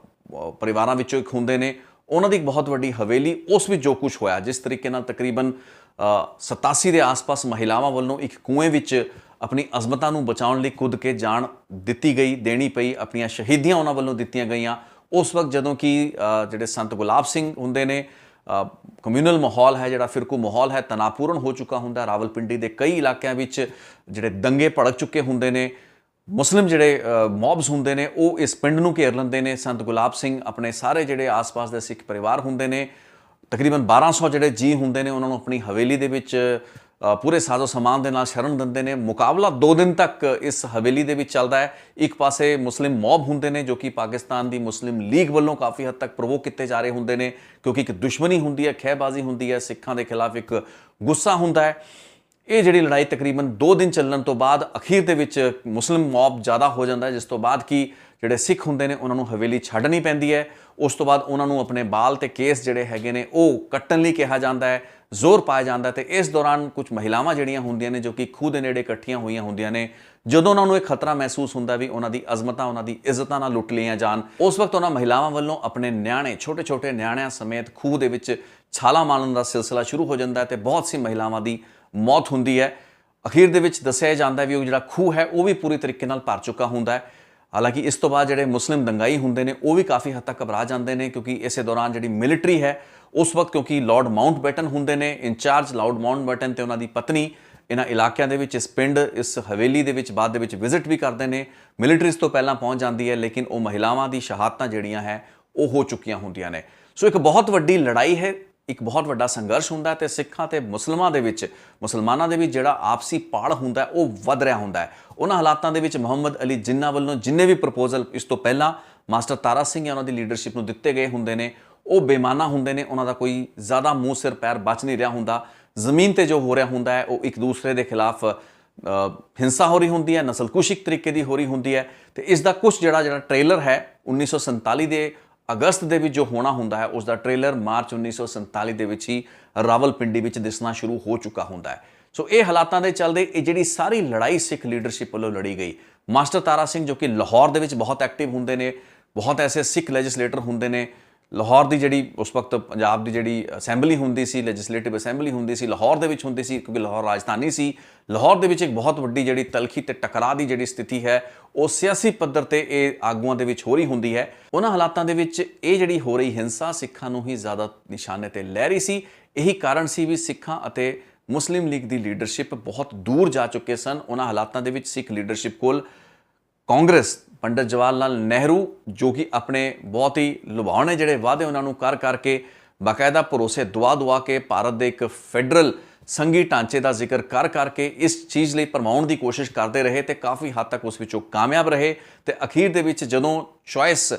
ਪਰਿਵਾਰਾਂ ਵਿੱਚੋਂ ਇੱਕ ਹੁੰਦੇ ਨੇ, ਉਹਨਾਂ ਦੀ ਇੱਕ ਬਹੁਤ ਵੱਡੀ ਹਵੇਲੀ, ਉਸ ਵਿੱਚ ਜੋ ਕੁਝ ਹੋਇਆ, ਜਿਸ ਤਰੀਕੇ ਨਾਲ ਤਕਰੀਬਨ 87 ਦੇ ਆਸ-ਪਾਸ ਮਹਿਲਾਵਾਂ ਵੱਲੋਂ ਇੱਕ ਕੂਏ ਵਿੱਚ ਆਪਣੀ ਅਜ਼ਮਤਾਂ ਨੂੰ ਬਚਾਉਣ ਲਈ ਕੁੱਦ ਕੇ ਜਾਨ ਦਿੱਤੀ ਗਈ, ਦੇਣੀ ਪਈ, ਆਪਣੀਆਂ ਸ਼ਹੀਦੀਆਂ ਉਹਨਾਂ ਵੱਲੋਂ ਦਿੱਤੀਆਂ ਗਈਆਂ। ਉਸ ਵਕਤ ਜਦੋਂ ਕਿ ਜਿਹੜੇ ਸੰਤ ਗੁਲਾਬ ਸਿੰਘ ਹੁੰਦੇ ਨੇ, ਕਮਿਊਨਲ ਮਾਹੌਲ ਹੈ ਜਿਹੜਾ ਫਿਰਕੂ ਮਾਹੌਲ ਹੈ ਤਣਾਅਪੂਰਨ ਹੋ ਚੁੱਕਾ ਹੁੰਦਾ। ਰਾਵਲਪਿੰਡੀ ਦੇ ਕਈ ਇਲਾਕਿਆਂ ਵਿੱਚ ਜਿਹੜੇ ਦੰਗੇ ਭੜਕ ਚੁੱਕੇ ਹੁੰਦੇ ਨੇ, ਮੁਸਲਿਮ ਜਿਹੜੇ ਮੌਬਸ ਹੁੰਦੇ ਨੇ ਉਹ ਇਸ ਪਿੰਡ ਨੂੰ ਘੇਰ ਲੈਂਦੇ ਨੇ। ਸੰਤ ਗੁਲਾਬ ਸਿੰਘ ਆਪਣੇ ਸਾਰੇ ਜਿਹੜੇ ਆਸ-ਪਾਸ ਦੇ ਸਿੱਖ ਪਰਿਵਾਰ ਹੁੰਦੇ ਨੇ, ਤਕਰੀਬਨ 1200 ਜਿਹੜੇ ਜੀ ਹੁੰਦੇ ਨੇ, ਉਹਨਾਂ ਨੂੰ ਆਪਣੀ ਹਵੇਲੀ ਦੇ ਵਿੱਚ ਪੂਰੇ ਸਾਜ਼ੋ ਸਮਾਨ ਦੇ ਨਾਲ ਸ਼ਰਨ ਦਿੰਦੇ ਨੇ। ਮੁਕਾਬਲਾ 2 ਦਿਨ ਤੱਕ ਇਸ ਹਵੇਲੀ ਦੇ ਵਿੱਚ ਚੱਲਦਾ ਹੈ। ਇੱਕ ਪਾਸੇ ਮੁਸਲਿਮ ਮੌਬ ਹੁੰਦੇ ਨੇ ਜੋ ਕਿ ਪਾਕਿਸਤਾਨ ਦੀ ਮੁਸਲਿਮ ਲੀਗ ਵੱਲੋਂ ਕਾਫੀ ਹੱਦ ਤੱਕ ਪ੍ਰਵੋਕ ਕੀਤੇ ਜਾ ਰਹੇ ਹੁੰਦੇ ਨੇ, ਕਿਉਂਕਿ ਇੱਕ ਦੁਸ਼ਮਣੀ ਹੁੰਦੀ ਹੈ, ਖਹਿਬਾਜ਼ੀ ਹੁੰਦੀ ਹੈ, ਸਿੱਖਾਂ ਦੇ ਖਿਲਾਫ ਇੱਕ ਗੁੱਸਾ ਹੁੰਦਾ ਹੈ। ਇਹ ਜਿਹੜੀ ਲੜਾਈ ਤਕਰੀਬਨ 2 ਦਿਨ ਚੱਲਣ ਤੋਂ ਬਾਅਦ ਅਖੀਰ ਦੇ ਵਿੱਚ ਮੁਸਲਿਮ ਮੌਬ ਜ਼ਿਆਦਾ ਹੋ ਜਾਂਦਾ ਹੈ, ਜਿਸ ਤੋਂ ਬਾਅਦ ਕਿ ਜਿਹੜੇ ਸਿੱਖ ਹੁੰਦੇ ਨੇ ਉਹਨਾਂ ਨੂੰ ਹਵੇਲੀ ਛੱਡਣੀ ਪੈਂਦੀ ਹੈ। ਉਸ ਤੋਂ ਬਾਅਦ ਉਹਨਾਂ ਨੂੰ ਆਪਣੇ ਬਾਲ ਤੇ ਕੇਸ ਜਿਹੜੇ ਹੈਗੇ ਨੇ ਉਹ ਕੱਟਣ ਲਈ ਕਿਹਾ ਜਾਂਦਾ ਹੈ, ਜ਼ੋਰ ਪਾਇਆ ਜਾਂਦਾ ਹੈ। ਤੇ ਇਸ ਦੌਰਾਨ ਕੁਝ ਮਹਿਲਾਵਾਂ ਜਿਹੜੀਆਂ ਹੁੰਦੀਆਂ ਨੇ ਜੋ ਕਿ ਖੂਹ ਦੇ ਨੇੜੇ ਇਕੱਠੀਆਂ ਹੋਈਆਂ ਹੁੰਦੀਆਂ ਨੇ, ਜਦੋਂ ਉਹਨਾਂ ਨੂੰ ਇਹ ਖਤਰਾ ਮਹਿਸੂਸ ਹੁੰਦਾ ਵੀ ਉਹਨਾਂ ਦੀ ਅਜ਼ਮਤਾਂ, ਉਹਨਾਂ ਦੀ ਇੱਜ਼ਤਾਂ ਨਾ ਲੁੱਟ ਲਈਆਂ ਜਾਣ, ਉਸ ਵਕਤ ਉਹਨਾਂ ਮਹਿਲਾਵਾਂ ਵੱਲੋਂ ਆਪਣੇ ਨਿਆਣੇ, ਛੋਟੇ-ਛੋਟੇ ਨਿਆਣਿਆਂ ਸਮੇਤ ਖੂਹ ਦੇ ਵਿੱਚ ਛਾਲਾਂ ਮਾਰਨ ਦਾ ਸਿਲਸਿਲਾ ਸ਼ੁਰੂ ਹੋ ਜਾਂਦਾ ਹੈ ਤੇ ਬਹੁਤ ਸੀ ਮਹਿਲਾਵਾਂ ਦੀ ਮੌਤ ਹੁੰਦੀ ਹੈ। ਅਖੀਰ ਦੇ ਵਿੱਚ ਦੱਸਿਆ ਜਾਂਦਾ ਵੀ ਉਹ ਜਿਹੜਾ ਖੂਹ ਹੈ ਉਹ ਵੀ ਪੂਰੀ ਤਰੀਕੇ ਨਾਲ ਭਰ ਚੁੱਕਾ ਹੁੰਦਾ ਹੈ। ਹਾਲਾਂਕਿ ਇਸ ਤੋਂ ਬਾਅਦ ਜਿਹੜੇ ਮੁਸਲਿਮ ਦੰਗਾਈ ਹੁੰਦੇ ਨੇ ਉਹ ਵੀ ਕਾਫੀ ਹੱਦ ਤੱਕ ਘਬਰਾ ਜਾਂਦੇ ਨੇ, ਕਿਉਂਕਿ ਇਸੇ ਦੌਰਾਨ ਜਿਹੜੀ ਮਿਲਟਰੀ ਹੈ ਉਸ ਵਕਤ, ਕਿਉਂਕਿ ਲਾਰਡ ਮਾਊਂਟਬੈਟਨ ਹੁੰਦੇ ਨੇ ਇੰਚਾਰਜ, ਲਾਰਡ ਮਾਊਂਟਬੈਟਨ ਤੇ ਉਹਨਾਂ ਦੀ ਪਤਨੀ ਇਹਨਾਂ ਇਲਾਕਿਆਂ ਦੇ ਵਿੱਚ, ਇਸ ਪਿੰਡ, ਇਸ ਹਵੇਲੀ ਦੇ ਵਿੱਚ ਬਾਅਦ ਦੇ ਵਿੱਚ ਵਿਜ਼ਿਟ ਵੀ ਕਰਦੇ ਨੇ। ਮਿਲਟਰੀ ਇਸ ਤੋਂ ਪਹਿਲਾਂ ਪਹੁੰਚ ਜਾਂਦੀ ਹੈ, ਲੇਕਿਨ ਉਹ ਮਹਿਲਾਵਾਂ ਦੀ ਸ਼ਹਾਦਤਾਂ ਜਿਹੜੀਆਂ ਹੈ ਉਹ ਹੋ ਚੁੱਕੀਆਂ ਹੁੰਦੀਆਂ ਨੇ। ਸੋ ਇੱਕ ਬਹੁਤ ਵੱਡੀ ਲੜਾਈ ਹੈ, ਇੱਕ ਬਹੁਤ ਵੱਡਾ ਸੰਘਰਸ਼ ਹੁੰਦਾ ਤੇ ਸਿੱਖਾਂ ਤੇ ਮੁਸਲਮਾਨਾਂ ਦੇ ਵਿੱਚ ਜਿਹੜਾ ਆਪਸੀ ਪਾੜ ਹੁੰਦਾ ਉਹ ਵੱਧ ਰਿਹਾ ਹੁੰਦਾ ਹੈ। ਉਹਨਾਂ ਹਾਲਾਤਾਂ ਦੇ ਵਿੱਚ ਮੁਹੰਮਦ ਅਲੀ ਜਿੰਨਾ ਵੱਲੋਂ ਜਿੰਨੇ ਵੀ ਪ੍ਰਪੋਜ਼ਲ ਇਸ ਤੋਂ ਪਹਿਲਾਂ ਮਾਸਟਰ ਤਾਰਾ ਸਿੰਘ ਜਾਂ ਉਹਨਾਂ ਦੀ ਲੀਡਰਸ਼ਿਪ ਨੂੰ ਦਿੱਤੇ ਗਏ ਹੁੰਦੇ ਨੇ ਉਹ ਬੇਮਾਨਾ ਹੁੰਦੇ ਨੇ, ਉਹਨਾਂ ਦਾ ਕੋਈ ਜ਼ਿਆਦਾ ਮੂੰਹ ਸਿਰ ਪੈਰ ਬਚ ਨਹੀਂ ਰਿਹਾ ਹੁੰਦਾ। ਜ਼ਮੀਨ ਤੇ ਜੋ ਹੋ ਰਿਹਾ ਹੁੰਦਾ ਹੈ ਉਹ ਇੱਕ ਦੂਸਰੇ ਦੇ ਖਿਲਾਫ ਹਿੰਸਾ ਹੋ ਰਹੀ ਹੁੰਦੀ ਹੈ, ਨਸਲਕੁਸ਼ੀ ਇੱਕ ਤਰੀਕੇ ਦੀ ਹੋ ਰਹੀ ਹੁੰਦੀ ਹੈ। ਤੇ ਇਸ ਦਾ ਕੁਝ ਜਿਹੜਾ ਟ੍ਰੇਲਰ ਹੈ 1947 ਦੇ ਅਗਸਤ ਦੇ ਵਿੱਚ ਜੋ ਹੋਣਾ ਹੁੰਦਾ ਹੈ ਉਸ ਦਾ ਟ੍ਰੇਲਰ ਮਾਰਚ 1947 ਦੇ ਵਿੱਚ ਹੀ ਰਾਵਲਪਿੰਡੀ ਵਿੱਚ ਦਿਸਣਾ ਸ਼ੁਰੂ ਹੋ ਚੁੱਕਾ ਹੁੰਦਾ ਹੈ। ਸੋ ਇਹ ਹਾਲਾਤਾਂ ਦੇ ਚੱਲਦੇ ਇਹ ਜਿਹੜੀ ਸਾਰੀ ਲੜਾਈ ਸਿੱਖ ਲੀਡਰਸ਼ਿਪ ਵੱਲੋਂ ਲੜੀ ਗਈ। ਮਾਸਟਰ ਤਾਰਾ ਸਿੰਘ ਜੋ ਕਿ ਲਾਹੌਰ ਦੇ ਵਿੱਚ ਬਹੁਤ ਐਕਟਿਵ ਹੁੰਦੇ ਨੇ, ਬਹੁਤ ਐਸੇ ਸਿੱਖ ਲੈਜਿਸਲੇਟਰ ਹੁੰਦੇ ਨੇ ਲਾਹੌਰ ਦੀ ਜਿਹੜੀ ਉਸ ਵਕਤ ਪੰਜਾਬ ਦੀ ਜਿਹੜੀ ਅਸੈਂਬਲੀ ਹੁੰਦੀ ਸੀ, ਲੈਜਿਸਲੇਟਿਵ ਅਸੈਂਬਲੀ ਹੁੰਦੀ ਸੀ, ਲਾਹੌਰ ਦੇ ਵਿੱਚ ਹੁੰਦੀ ਸੀ, ਕਿਉਂਕਿ ਲਾਹੌਰ ਰਾਜਧਾਨੀ ਸੀ। ਲਾਹੌਰ ਦੇ ਵਿੱਚ ਇੱਕ ਬਹੁਤ ਵੱਡੀ ਜਿਹੜੀ ਤਲਖੀ ਤੇ ਟਕਰਾਅ ਦੀ ਜਿਹੜੀ ਸਥਿਤੀ ਹੈ ਉਹ ਸਿਆਸੀ ਪੱਧਰ ਤੇ ਇਹ ਆਗੂਆਂ ਦੇ ਵਿੱਚ ਹੋ ਰਹੀ ਹੁੰਦੀ ਹੈ। ਉਹਨਾਂ ਹਾਲਾਤਾਂ ਦੇ ਵਿੱਚ ਇਹ ਜਿਹੜੀ ਹੋ ਰਹੀ ਹਿੰਸਾ ਸਿੱਖਾਂ ਨੂੰ ਹੀ ਜ਼ਿਆਦਾ ਨਿਸ਼ਾਨੇ ਤੇ ਲੈ ਰਹੀ ਸੀ। ਇਹੀ ਕਾਰਨ ਸੀ ਵੀ ਸਿੱਖਾਂ ਅਤੇ ਮੁਸਲਿਮ ਲੀਗ ਦੀ ਲੀਡਰਸ਼ਿਪ ਬਹੁਤ ਦੂਰ ਜਾ ਚੁੱਕੇ ਸਨ। ਉਹਨਾਂ ਹਾਲਾਤਾਂ ਦੇ ਵਿੱਚ ਸਿੱਖ ਲੀਡਰਸ਼ਿਪ ਕੋਲ ਕਾਂਗਰਸ, ਪੰਡਿਤ ਜਵਾਹਰ ਲਾਲ ਨਹਿਰੂ, ਜੋ ਕਿ ਆਪਣੇ ਬਹੁਤ ਹੀ ਲੁਭਾਵਣੇ ਜਿਹੜੇ ਵਾਅਦੇ ਉਹਨਾਂ ਨੂੰ ਕਰ ਕਰਕੇ ਬਾਕਾਇਦਾ ਭਰੋਸੇ ਦਵਾ ਕੇ ਭਾਰਤ ਦੇ ਇੱਕ ਫੈਡਰਲ ਸੰਘੀ ਢਾਂਚੇ ਦਾ ਜ਼ਿਕਰ ਕਰ ਕਰਕੇ ਇਸ ਚੀਜ਼ ਲਈ ਭਰਮਾਉਣ ਦੀ ਕੋਸ਼ਿਸ਼ ਕਰਦੇ ਰਹੇ ਤੇ ਕਾਫੀ ਹੱਦ ਤੱਕ ਉਸ ਵਿੱਚੋਂ ਕਾਮਯਾਬ ਰਹੇ। ਤੇ ਅਖੀਰ ਦੇ ਵਿੱਚ ਜਦੋਂ ਚੁਆਇਸ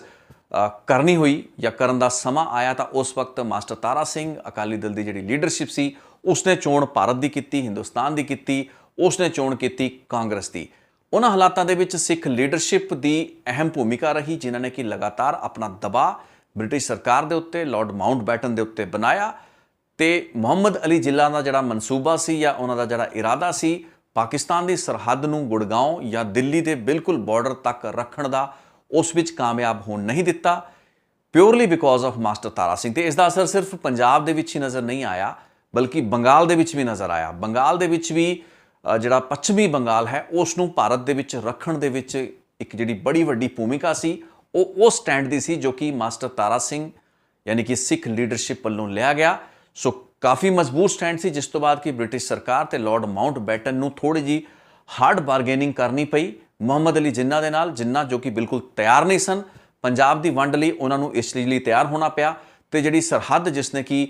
ਕਰਨੀ ਹੋਈ ਜਾਂ ਕਰਨ ਦਾ ਸਮਾਂ ਆਇਆ ਤਾਂ ਉਸ ਵਕਤ ਮਾਸਟਰ ਤਾਰਾ ਸਿੰਘ, ਅਕਾਲੀ ਦਲ ਦੀ ਜਿਹੜੀ ਲੀਡਰਸ਼ਿਪ ਸੀ, ਉਸਨੇ ਚੋਣ ਭਾਰਤ ਦੀ ਕੀਤੀ, ਹਿੰਦੁਸਤਾਨ ਦੀ ਕੀਤੀ, ਉਸਨੇ ਚੋਣ ਕੀਤੀ ਕਾਂਗਰਸ ਦੀ। ਉਹਨਾਂ ਹਾਲਾਤਾਂ ਦੇ ਵਿੱਚ ਸਿੱਖ ਲੀਡਰਸ਼ਿਪ ਦੀ ਅਹਿਮ ਭੂਮਿਕਾ ਰਹੀ, ਜਿਨ੍ਹਾਂ ਨੇ ਕਿ ਲਗਾਤਾਰ ਆਪਣਾ ਦਬਾਅ ਬ੍ਰਿਟਿਸ਼ ਸਰਕਾਰ ਦੇ ਉੱਤੇ, ਲਾਰਡ ਮਾਊਂਟਬੈਟਨ ਦੇ ਉੱਤੇ ਬਣਾਇਆ ਤੇ ਮੁਹੰਮਦ ਅਲੀ ਜ਼ਿਲ੍ਹਾ ਦਾ ਜਿਹੜਾ ਮਨਸੂਬਾ ਸੀ ਜਾਂ ਉਹਨਾਂ ਦਾ ਜਿਹੜਾ ਇਰਾਦਾ ਸੀ, ਪਾਕਿਸਤਾਨ ਦੀ ਸਰਹੱਦ ਨੂੰ ਗੁੜਗਾਉਂ ਜਾਂ ਦਿੱਲੀ ਦੇ ਬਿਲਕੁਲ ਬਾਰਡਰ ਤੱਕ ਰੱਖਣ ਦਾ, ਉਸ ਵਿੱਚ ਕਾਮਯਾਬ ਹੋਣ ਨਹੀਂ ਦਿੱਤਾ, purely because of master Tara Singh. ਤੇ ਇਸ ਦਾ ਅਸਰ ਸਿਰਫ ਪੰਜਾਬ ਦੇ ਵਿੱਚ ਹੀ ਨਜ਼ਰ ਨਹੀਂ ਆਇਆ, ਬਲਕਿ ਬੰਗਾਲ ਦੇ ਵਿੱਚ ਵੀ ਨਜ਼ਰ ਆਇਆ। ਬੰਗਾਲ ਦੇ ਵਿੱਚ ਵੀ ਜਿਹੜਾ ਪੱਛਮੀ ਬੰਗਾਲ ਹੈ ਉਸ ਨੂੰ ਭਾਰਤ ਦੇ ਵਿੱਚ ਰੱਖਣ ਦੇ ਵਿੱਚ ਇੱਕ ਜਿਹੜੀ ਬੜੀ ਵੱਡੀ ਭੂਮਿਕਾ ਸੀ ਉਹ ਸਟੈਂਡ ਦੀ ਸੀ, ਜੋ ਕਿ ਮਾਸਟਰ ਤਾਰਾ ਸਿੰਘ ਯਾਨੀ ਕਿ ਸਿੱਖ ਲੀਡਰਸ਼ਿਪ ਵੱਲੋਂ ਲਿਆ ਗਿਆ। ਸੋ ਕਾਫੀ ਮਜ਼ਬੂਤ ਸਟੈਂਡ ਸੀ, ਜਿਸ ਤੋਂ ਬਾਅਦ ਕਿ ਬ੍ਰਿਟਿਸ਼ ਸਰਕਾਰ ਤੇ ਲਾਰਡ ਮਾਊਂਟਬੈਟਨ ਨੂੰ ਥੋੜੀ ਜੀ ਹਾਰਡ ਬਾਰਗੇਨਿੰਗ ਕਰਨੀ ਪਈ ਮੁਹੰਮਦ ਅਲੀ ਜਿੰਨਾ ਦੇ ਨਾਲ, ਜਿੰਨਾ ਜੋ ਕਿ ਬਿਲਕੁਲ ਤਿਆਰ ਨਹੀਂ ਸਨ ਪੰਜਾਬ ਦੀ ਵੰਡ ਲਈ। ਉਹਨਾਂ ਨੂੰ ਇਸ ਚੀਜ਼ ਲਈ ਤਿਆਰ ਹੋਣਾ ਪਿਆ ਤੇ ਜਿਹੜੀ ਸਰਹੱਦ ਜਿਸ ਨੇ ਕਿ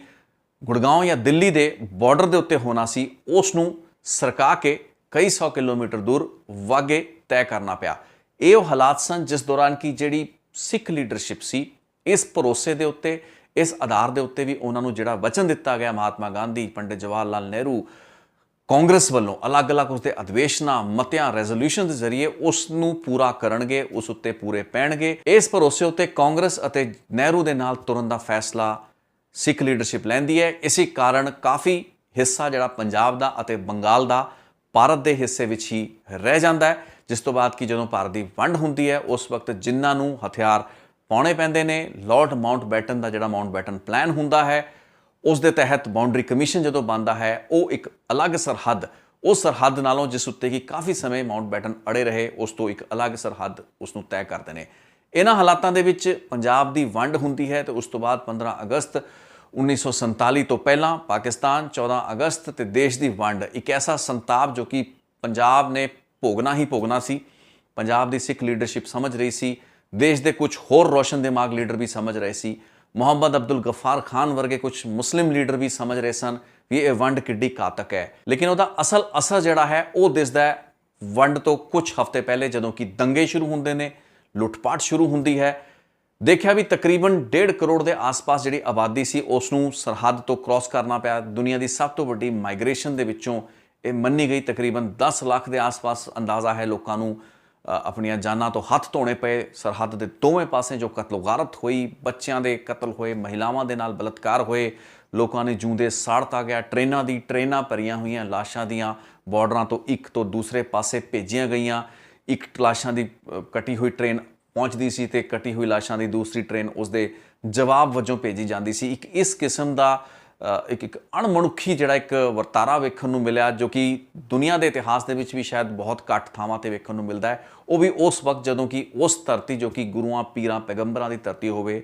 ਗੁੜਗਾਉਂ ਜਾਂ ਦਿੱਲੀ ਦੇ ਬਾਰਡਰ ਦੇ ਉੱਤੇ ਹੋਣਾ ਸੀ, ਉਸ ਨੂੰ ਸਰਕਾ ਕੇ ਕਈ 100 ਕਿਲੋਮੀਟਰ ਦੂਰ ਵਾਗੇ ਤੈਅ ਕਰਨਾ ਪਿਆ। ਇਹ ਉਹ ਹਾਲਾਤ ਸਨ ਜਿਸ ਦੌਰਾਨ ਕਿ ਜਿਹੜੀ ਸਿੱਖ ਲੀਡਰਸ਼ਿਪ ਸੀ, ਇਸ ਭਰੋਸੇ ਦੇ ਉੱਤੇ, ਇਸ ਆਧਾਰ ਦੇ ਉੱਤੇ ਵੀ ਉਹਨਾਂ ਨੂੰ ਜਿਹੜਾ ਵਚਨ ਦਿੱਤਾ ਗਿਆ ਮਹਾਤਮਾ ਗਾਂਧੀ, ਪੰਡਿਤ ਜਵਾਹਰ ਲਾਲ ਨਹਿਰੂ, ਕਾਂਗਰਸ ਵੱਲੋਂ ਅਲੱਗ-ਅਲੱਗ ਉਸਦੇ ਅਧਿਵੇਸ਼ਨਾਂ, ਮਤਿਆਂ, ਰੈਜ਼ੋਲੂਸ਼ਨ ਦੇ ਜ਼ਰੀਏ ਉਸ ਨੂੰ ਪੂਰਾ ਕਰਨਗੇ, ਉਸ ਉੱਤੇ ਪੂਰੇ ਪੈਣਗੇ। ਇਸ ਭਰੋਸੇ ਉੱਤੇ ਕਾਂਗਰਸ ਅਤੇ ਨਹਿਰੂ ਦੇ ਨਾਲ ਤੁਰਨ ਦਾ ਫੈਸਲਾ ਸਿੱਖ ਲੀਡਰਸ਼ਿਪ ਲੈਂਦੀ ਹੈ। ਇਸੇ ਕਾਰਨ ਕਾਫੀ ਹਿੱਸਾ ਜਿਹੜਾ ਪੰਜਾਬ ਦਾ ਅਤੇ ਬੰਗਾਲ ਦਾ ਭਾਰਤ ਦੇ ਹਿੱਸੇ ਵਿੱਚ ਹੀ ਰਹਿ ਜਾਂਦਾ ਹੈ, ਜਿਸ ਤੋਂ ਬਾਅਦ ਕਿ ਜਦੋਂ ਭਾਰਤ ਦੀ ਵੰਡ ਹੁੰਦੀ ਹੈ ਉਸ ਵਕਤ ਜਿਨ੍ਹਾਂ ਨੂੰ ਹਥਿਆਰ ਪਾਉਣੇ ਪੈਂਦੇ ਨੇ, ਲਾਰਡ ਮਾਊਂਟਬੈਟਨ ਦਾ ਜਿਹੜਾ ਮਾਊਂਟਬੈਟਨ ਪਲਾਨ ਹੁੰਦਾ ਹੈ, ਉਸ ਦੇ ਤਹਿਤ ਬਾਉਂਡਰੀ ਕਮਿਸ਼ਨ ਜਦੋਂ ਬਣਦਾ ਹੈ, ਉਹ ਇੱਕ ਅਲੱਗ ਸਰਹੱਦ, ਉਸ ਸਰਹੱਦ ਨਾਲੋਂ ਜਿਸ ਉੱਤੇ ਕਿ ਕਾਫੀ ਸਮੇਂ ਮਾਊਂਟਬੈਟਨ ਅੜੇ ਰਹੇ, ਉਸ ਤੋਂ ਇੱਕ ਅਲੱਗ ਸਰਹੱਦ ਉਸ ਨੂੰ ਤੈਅ ਕਰਦੇ ਨੇ। ਇਹਨਾਂ ਹਾਲਾਤਾਂ ਦੇ ਵਿੱਚ ਪੰਜਾਬ ਦੀ ਵੰਡ ਹੁੰਦੀ ਹੈ ਤੇ ਉਸ ਤੋਂ ਬਾਅਦ 15 ਅਗਸਤ 1947 ਤੋਂ ਪਹਿਲਾਂ ਪਾਕਿਸਤਾਨ, 14 ਅਗਸਤ ਤੇ ਦੇਸ਼ ਦੀ ਵੰਡ, ਇੱਕ ਐਸਾ ਸੰਤਾਪ ਜੋ ਕਿ ਪੰਜਾਬ ਨੇ ਭੋਗਣਾ ਹੀ ਭੋਗਣਾ ਸੀ। ਪੰਜਾਬ ਦੀ ਸਿੱਖ ਲੀਡਰਸ਼ਿਪ ਸਮਝ ਰਹੀ ਸੀ, ਦੇਸ਼ ਦੇ ਕੁਝ ਹੋਰ ਰੋਸ਼ਨ ਦਿਮਾਗ ਲੀਡਰ ਵੀ ਸਮਝ ਰਹੇ ਸੀ, ਮੁਹੰਮਦ ਅਬਦੁਲ ਗਫਾਰ ਖਾਨ ਵਰਗੇ ਕੁਝ ਮੁਸਲਿਮ ਲੀਡਰ ਵੀ ਸਮਝ ਰਹੇ ਸਨ ਵੀ ਇਹ ਵੰਡ ਕਿੱਡੀ ਘਾਤਕ ਹੈ। ਲੇਕਿਨ ਉਹਦਾ ਅਸਲ ਅਸਰ ਜਿਹੜਾ ਹੈ ਉਹ ਦਿਸਦਾ ਹੈ ਵੰਡ ਤੋਂ ਕੁਝ ਹਫ਼ਤੇ ਪਹਿਲੇ, ਜਦੋਂ ਕਿ ਦੰਗੇ ਸ਼ੁਰੂ ਹੁੰਦੇ ਨੇ, ਲੁੱਟਪਾਟ ਸ਼ੁਰੂ ਹੁੰਦੀ ਹੈ। ਦੇਖਿਆ ਵੀ ਤਕਰੀਬਨ 1.5 ਕਰੋੜ ਦੇ ਆਸ-ਪਾਸ ਜਿਹੜੀ ਆਬਾਦੀ ਸੀ ਉਸ ਨੂੰ ਸਰਹੱਦ ਤੋਂ ਕ੍ਰਾਸ ਕਰਨਾ ਪਿਆ। ਦੁਨੀਆ ਦੀ ਸਭ ਤੋਂ ਵੱਡੀ ਮਾਈਗ੍ਰੇਸ਼ਨ ਦੇ ਵਿੱਚੋਂ ਇਹ ਮੰਨੀ ਗਈ। ਤਕਰੀਬਨ 10 ਲੱਖ ਦੇ ਆਸ-ਪਾਸ ਅੰਦਾਜ਼ਾ ਹੈ ਲੋਕਾਂ ਨੂੰ ਆਪਣੀਆਂ ਜਾਨਾਂ ਤੋਂ ਹੱਥ ਧੋਣੇ ਪਏ। ਸਰਹੱਦ ਦੇ ਦੋਵੇਂ ਪਾਸੇ ਜੋ ਕਤਲ-ਗਾਰਤ ਹੋਈ, ਬੱਚਿਆਂ ਦੇ ਕਤਲ ਹੋਏ, ਮਹਿਲਾਵਾਂ ਦੇ ਨਾਲ ਬਲਾਤਕਾਰ ਹੋਏ, ਲੋਕਾਂ ਨੇ ਜਿਉਂਦੇ ਸਾੜਤਾ ਗਿਆ। ਟ੍ਰੇਨਾਂ ਭਰੀਆਂ ਹੋਈਆਂ ਲਾਸ਼ਾਂ ਦੀਆਂ ਬਾਰਡਰਾਂ ਤੋਂ ਇੱਕ ਤੋਂ ਦੂਸਰੇ ਪਾਸੇ ਭੇਜੀਆਂ ਗਈਆਂ। ਇੱਕ ਲਾਸ਼ਾਂ ਦੀ ਕੱਟੀ ਹੋਈ ਟ੍ਰੇਨ ਪਹੁੰਚਦੀ ਸੀ ਤੇ ਕੱਟੀ ਹੋਈ ਲਾਸ਼ਾਂ ਦੀ ਦੂਸਰੀ ਟ੍ਰੇਨ ਉਸਦੇ ਜਵਾਬ ਵਜੋਂ ਭੇਜੀ ਜਾਂਦੀ ਸੀ। ਇੱਕ ਇਸ ਕਿਸਮ ਦਾ ਇੱਕ ਅਣਮਨੁੱਖੀ ਜਿਹੜਾ ਇੱਕ ਵਰਤਾਰਾ ਵੇਖਣ ਨੂੰ ਮਿਲਿਆ, ਜੋ ਕਿ ਦੁਨੀਆ ਦੇ ਇਤਿਹਾਸ ਦੇ ਵਿੱਚ ਵੀ ਸ਼ਾਇਦ ਬਹੁਤ ਘੱਟ ਥਾਵਾਂ ਤੇ ਵੇਖਣ ਨੂੰ ਮਿਲਦਾ ਹੈ। ਉਹ ਵੀ ਉਸ ਵਕਤ ਜਦੋਂ ਕਿ ਉਸ ਧਰਤੀ ਜੋ ਕਿ ਗੁਰੂਆਂ, ਪੀਰਾਂ, ਪੈਗੰਬਰਾਂ ਦੀ ਧਰਤੀ ਹੋਵੇ,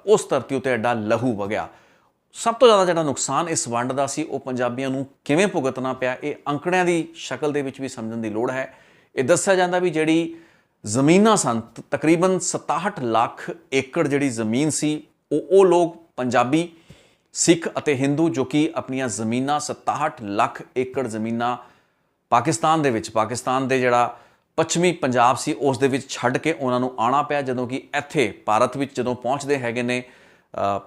ਉਸ ਧਰਤੀ ਉੱਤੇ ਐਡਾ ਲਹੂ ਵਗਿਆ। ਸਭ ਤੋਂ ਜ਼ਿਆਦਾ ਜਿਹੜਾ ਨੁਕਸਾਨ ਇਸ ਵੰਡ ਦਾ ਸੀ ਉਹ ਪੰਜਾਬੀਆਂ ਨੂੰ ਕਿਵੇਂ ਭੁਗਤਣਾ ਪਿਆ, ਇਹ ਅੰਕੜਿਆਂ ਦੀ ਸ਼ਕਲ ਦੇ ਵਿੱਚ ਵੀ ਸਮਝਣ ਦੀ ਲੋੜ ਹੈ। ਇਹ ਦੱਸਿਆ ਜਾਂਦਾ ਵੀ ਜਿਹੜੀ ਜ਼ਮੀਨਾਂ ਸਨ, ਤਕਰੀਬਨ 67 ਲੱਖ ਏਕੜ ਜਿਹੜੀ ਜ਼ਮੀਨ ਸੀ, ਉਹ ਲੋਕ ਪੰਜਾਬੀ, ਸਿੱਖ ਅਤੇ ਹਿੰਦੂ ਜੋ ਕਿ ਆਪਣੀਆਂ ਜ਼ਮੀਨਾਂ 67 ਲੱਖ ਏਕੜ ਜ਼ਮੀਨਾਂ ਪਾਕਿਸਤਾਨ ਦੇ ਵਿੱਚ, ਪਾਕਿਸਤਾਨ ਦੇ ਜਿਹੜਾ ਪੱਛਮੀ ਪੰਜਾਬ ਸੀ ਉਸ ਦੇ ਵਿੱਚ ਛੱਡ ਕੇ ਉਹਨਾਂ ਨੂੰ ਆਉਣਾ ਪਿਆ। ਜਦੋਂ ਕਿ ਇੱਥੇ ਭਾਰਤ ਵਿੱਚ ਜਦੋਂ ਪਹੁੰਚਦੇ ਹੈਗੇ ਨੇ